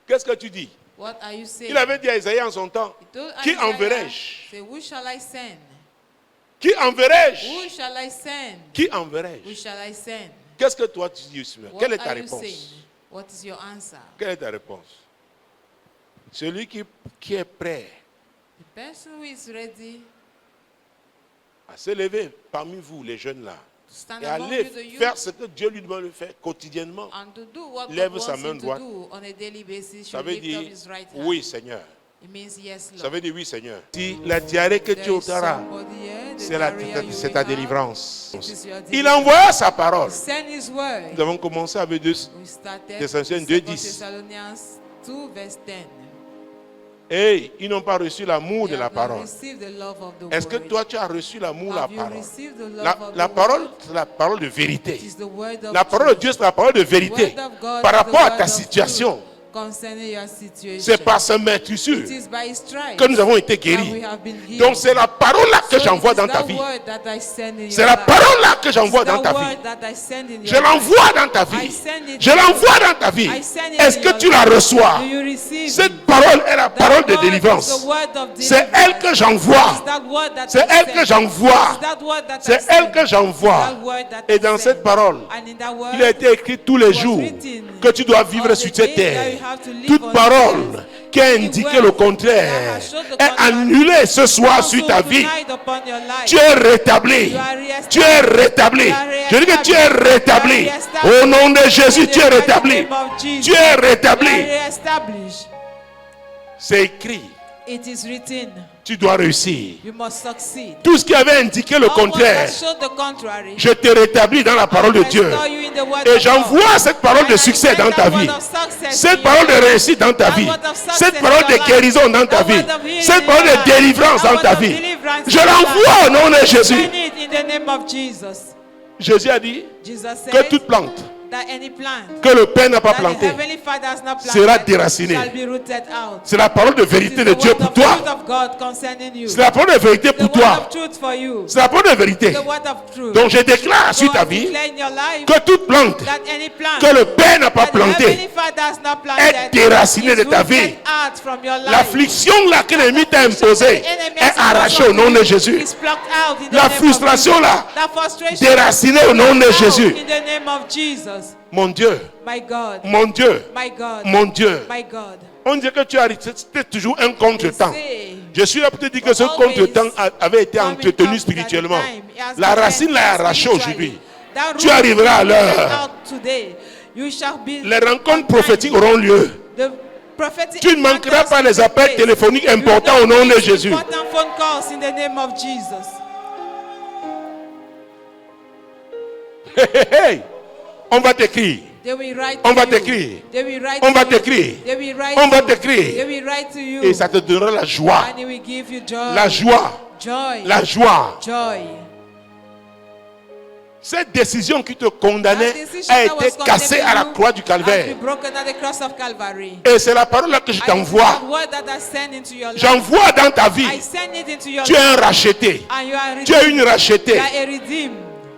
Qu'est-ce que tu dis? What are you saying? Il avait dit à Isaïe en son temps, He told qui Isaiah, enverrai-je? say, who shall I send? Qui enverrai-je? Who shall I send? Qui Who enverrai-je? shall I send? Qu'est-ce que toi tu dis, Ismaël? What Quelle est ta are you saying? réponse? What is your answer? Quelle est ta réponse? Celui qui est prêt The person who is ready à se lever parmi vous, les jeunes là, to stand et among aller you, the youth, faire ce que Dieu lui demande de faire quotidiennement, and to do what lève God sa wants main him to droite. do on a daily basis, ça should veut lift dire up his right hand. oui, Seigneur. It means yes, Ça Lord. veut dire oui, Seigneur. Si la diarrhée que There tu is ôteras, somebody here, the c'est diarrhea you c'est will ta have. délivrance. It is your Il deliverance. envoya sa parole. Send his word. Nous avons commencé avec deux. We started Thessaloniciens with 2:10. 2 Thessalonians 2 verse 10. Et ils n'ont pas reçu l'amour de You la have not parole. received the love of the Est-ce que word. toi tu as reçu l'amour de la Have you parole? received the love La, of la the parole, word? c'est la parole de vérité. It is the word of La parole de truth. Dieu, c'est la parole de vérité. The word of God Par is the rapport à word ta of situation, truth concerning your situation. c'est par sa maîtrise It is by his stripes que nous avons été that we guéris. have been healed. Donc c'est la parole là que So j'envoie it is dans ta that vie. word that I send in C'est your la life. parole là que j'envoie It's dans that ta word vie. that I send in Je your life. l'envoie dans ta vie. I send it Je in l'envoie your dans ta vie. I send it Est-ce in que your tu la life. reçois? Do you receive Cette it? parole est la That parole de word is délivrance. the word of C'est deliverance. elle que j'envoie. It's that word that C'est I elle send. que j'envoie. It's that word that I C'est send. elle que j'envoie. That word that Et I dans send. cette parole, And in that word, il a été écrit tous les was jours written que tu dois vivre on sur the cette days that terre. you have to live Toute on parole earth. qui a Any indiqué word le contraire that has shown the est contrary. annulée ce soir Also sur ta vie. tonight upon your life. Tu es rétabli. You are reestablished. Tu es rétabli. You are Je dis que tu es reestablished. rétabli. You are reestablished. Au nom de Jésus, In tu es the mighty rétabli. name of Jesus. Tu es You are rétabli. reestablished. C'est écrit It is written. Tu dois réussir. You must succeed. Tout ce qui avait indiqué le contraire, je te rétablis dans la parole de Dieu. Et j'envoie cette parole de succès dans ta vie. Cette parole de réussite dans ta vie. Cette parole de guérison dans ta vie. Cette parole de délivrance dans ta vie. Je l'envoie au nom de Jésus. Jésus a dit que toute plante que le Père n'a pas planté sera déracinée. C'est la parole de vérité de Dieu pour toi. C'est la parole de vérité pour toi. C'est la parole de vérité. Donc je déclare sur ta vie que toute plante que le Père n'a pas plantée est déracinée de ta vie. L'affliction là que l'ennemi t'a imposée est arrachée au nom de Jésus. La frustration là déracinée au nom de Jésus. Mon Dieu, mon Dieu, mon Dieu. On dit que tu as resté toujours un contretemps. Je suis là pour te dire que ce contretemps avait été entretenu spirituellement. La racine l'a arraché aujourd'hui. Tu arriveras à l'heure. Les rencontres prophétiques auront lieu. Tu ne manqueras pas les appels téléphoniques importants au nom de Jésus. Hey, hey, hey. On va t'écrire. On va t'écrire. On va t'écrire. On va t'écrire. Et ça te donnera la joie. La joie. La joie. Cette décision qui te condamnait a été cassée à la croix du Calvaire. Et c'est la parole là que je t'envoie. J'envoie dans ta vie. Tu es un racheté. Tu es une rachetée.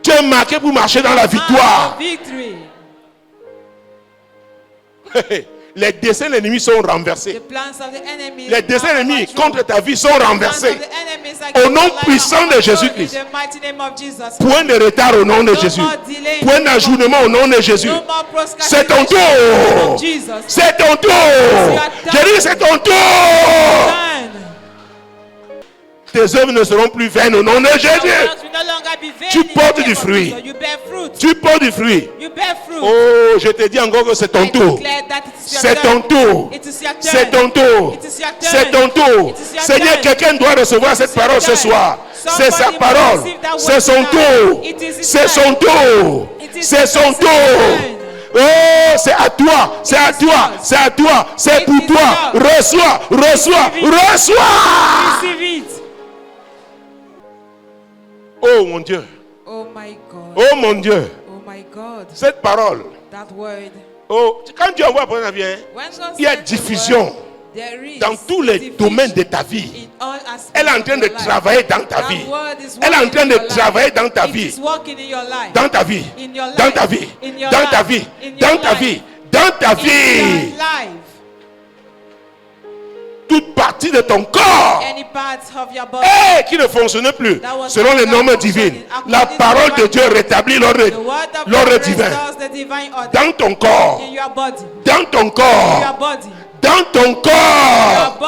Tu es marqué pour marcher dans la victoire. Les desseins de l'ennemi sont renversés. Les desseins de l'ennemi contre ta vie sont renversés. Au nom puissant de Jésus-Christ. Point de retard au nom de Jésus. Point d'ajournement au nom de Jésus. C'est ton tour. C'est ton tour. J'ai dit c'est ton tour. Tes œuvres ne seront plus vaines au nom de Jésus. Tu portes du fruit. Tu portes du fruit. Oh, je te dis encore que c'est ton tour. C'est ton tour. C'est ton tour. C'est ton tour. Seigneur, quelqu'un doit recevoir cette parole ce soir. C'est sa parole. C'est son tour. C'est son tour. C'est son tour. Oh, c'est à toi. C'est à toi. C'est à toi. C'est pour toi. Reçois. Reçois. Reçois. Oh mon Dieu. Oh my God. Oh mon Dieu. Oh my God. Cette parole. That word. Oh, quand Dieu envoie pour un avion, il y a diffusion dans tous les domaines de ta vie. Elle est en train de travailler dans ta vie. Elle est en train de travailler dans ta vie. Dans ta vie. Dans ta vie. Dans ta vie. Dans ta vie. Dans ta vie. Toute partie de ton corps qui ne fonctionnait plus selon les normes divines. La parole de Dieu rétablit l'ordre divin dans ton corps. Dans ton corps. Dans ton corps.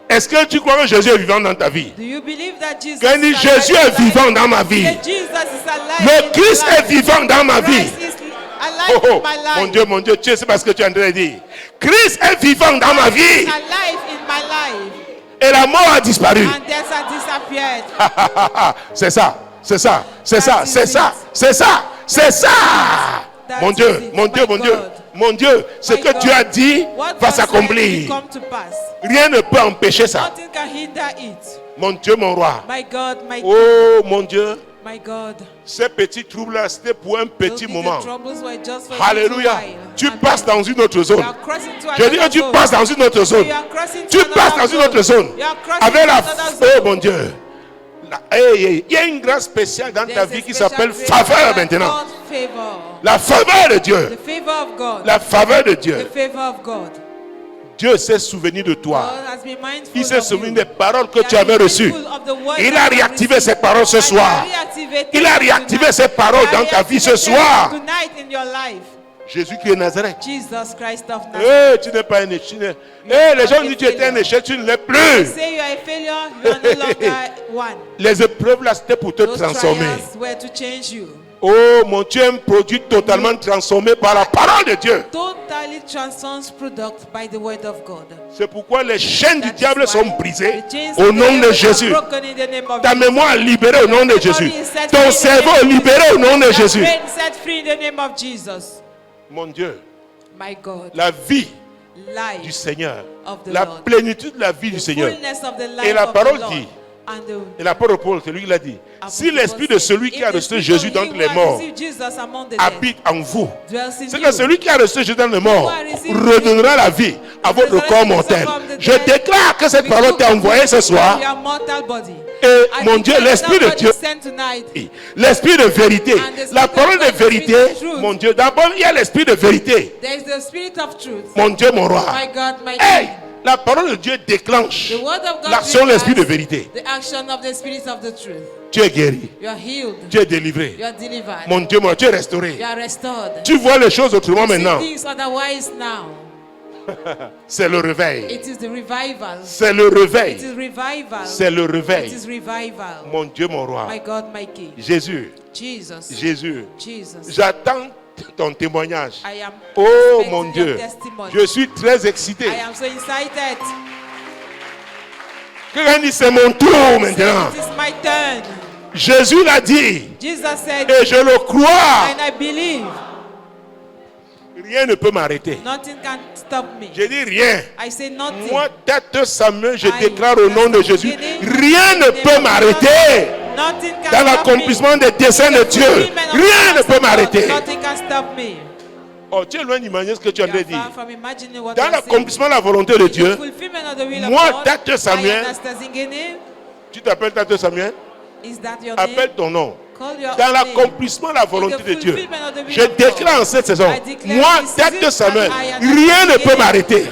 Est-ce que tu crois que Jésus est vivant dans ta vie? Quand il dit Jésus est vivant dans ma vie, le Christ est vivant dans ma vie. Oh, oh, mon Dieu, tu sais pas ce que tu es en train de dire. Christ est vivant dans ma vie. Et la mort a disparu. C'est ça, c'est ça, c'est ça, c'est ça, c'est ça, c'est ça. Mon Dieu, mon Dieu, mon Dieu, mon Dieu, ce que tu as dit va s'accomplir. Rien ne peut empêcher ça. Mon Dieu, mon roi. Oh, mon Dieu. Ces petits troubles-là, c'était pour un petit moment. Alléluia. Tu passes dans une autre zone. Je dis que tu passes dans une autre zone. Tu passes dans une autre zone. Avec la... Oh mon Dieu. Il y a une grâce spéciale dans ta vie qui s'appelle faveur maintenant. La faveur de Dieu. La faveur de Dieu. Dieu s'est souvenu de toi. Il s'est souvenu des paroles que tu avais reçues. Il a réactivé ces paroles ce soir. Il a réactivé ces paroles dans ta vie ce soir. Jésus-Christ de Nazareth. Hey, tu n'es pas un échec. Hey, les gens disent que tu étais un échec, tu ne l'es plus. Les épreuves là, c'était pour te transformer. Oh, mon Dieu, un produit totalement transformé par la parole de Dieu. Totally transforms product by the word of God. C'est pourquoi les chaînes du That is diable why sont brisées the chains au of the nom de devil Jésus. are broken in the name of Ta Jesus. mémoire libérée au nom de Jésus. Ton cerveau libéré au nom de Your Jésus. brain set free in the name of Jesus. Mon Dieu, My God. la vie du Life Seigneur, of the la Lord. plénitude de la vie du The Seigneur. fullness of the Et life la of parole the Lord. dit, And the et l'apôtre Paul, c'est lui qui l'a dit, si l'esprit de celui qui a reçu Jésus d'entre les morts habite en vous, c'est que celui qui a reçu Jésus dans les morts redonnera la vie à votre corps mortel. Je déclare que cette parole t'est envoyée ce soir. Et mon Dieu, l'esprit de Dieu, l'esprit de vérité, la parole de vérité, mon Dieu, d'abord il y a l'esprit de vérité. Mon Dieu, mon roi. Hey! La parole de Dieu déclenche l'action de l'esprit de vérité. Tu es guéri. Tu es délivré. Mon Dieu, mon Dieu, tu es restauré. Tu vois les choses autrement maintenant. C'est le réveil. C'est le réveil. C'est le réveil. Mon Dieu, mon roi. Jésus. Jésus. J'attends ton témoignage. Oh mon Dieu, je suis très excité. Quelqu'un dit c'est mon tour maintenant. Jésus l'a dit et je le crois. Rien ne peut m'arrêter. Je dis rien. Moi, tête Samuel, je déclare au nom de Jésus, rien ne peut m'arrêter. Dans l'accomplissement des desseins de Dieu, rien ne peut m'arrêter. Oh, tu es loin d'imaginer ce que tu as dit. Dans l'accomplissement de la volonté de Dieu, moi, tête Samuel, tu t'appelles tête Samuel? Appelle ton nom. Dans l'accomplissement de la volonté de Dieu, je déclare en cette saison, moi, tête Samuel, rien ne peut m'arrêter.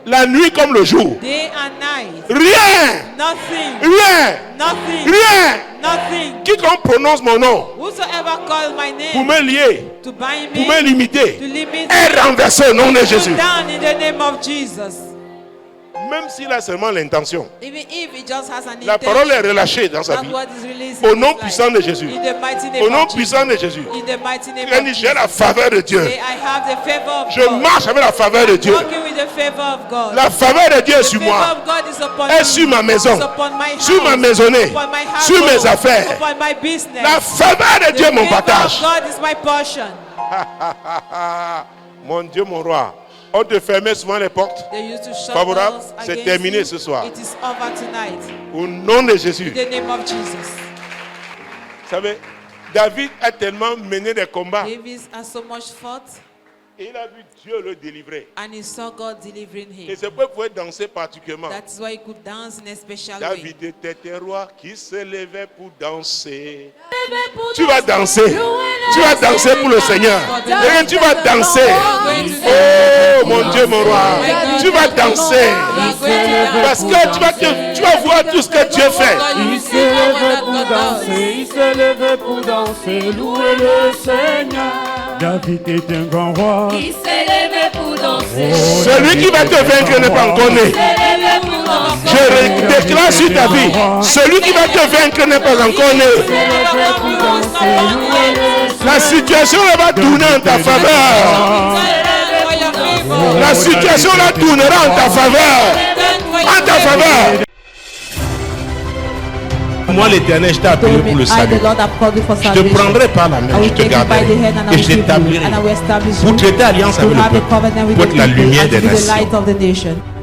La nuit comme le jour. Rien. Rien. Quiconque prononce mon nom pour me lier, pour me limiter, est renversé au nom de Jésus. Même s'il a seulement l'intention, la parole est relâchée dans sa vie. Au nom puissant de Jésus. Au nom puissant de Jésus. J'ai la faveur de Dieu. Je marche avec la faveur de Dieu. La faveur de Dieu est sur moi. Est sur ma maison. Sur ma maisonnée. Sur mes affaires. La faveur de Dieu est mon partage. Mon Dieu, mon roi. On te fermait souvent les portes favorables. C'est terminé ce soir. Au nom de Jésus. Vous savez, David a tellement mené des combats. Et il a vu Dieu le délivrer. Et c'est pourquoi il pouvait danser particulièrement. David était un roi qui se levait pour danser. Tu vas danser. Tu vas danser pour le Seigneur. Et tu vas danser. Oh mon Dieu, mon roi. Tu vas danser. Parce que tu vas voir tout ce que Dieu fait. Il se levait pour danser. Il se levait pour danser. Louer le Seigneur. David est un grand roi. Il s'est levé pour danser. Celui qui va te vaincre n'est pas encore né. Je déclare sur ta vie. Celui qui va te vaincre n'est pas encore né. La situation va tourner en ta faveur. La situation là tournera en ta faveur. En ta faveur. Moi, l'Éternel, je t'ai appelé pour le salut. Je te prendrai par la main, je te garderai et je t'établirai pour traiter alliance avec le peuple, pour être la lumière des nations.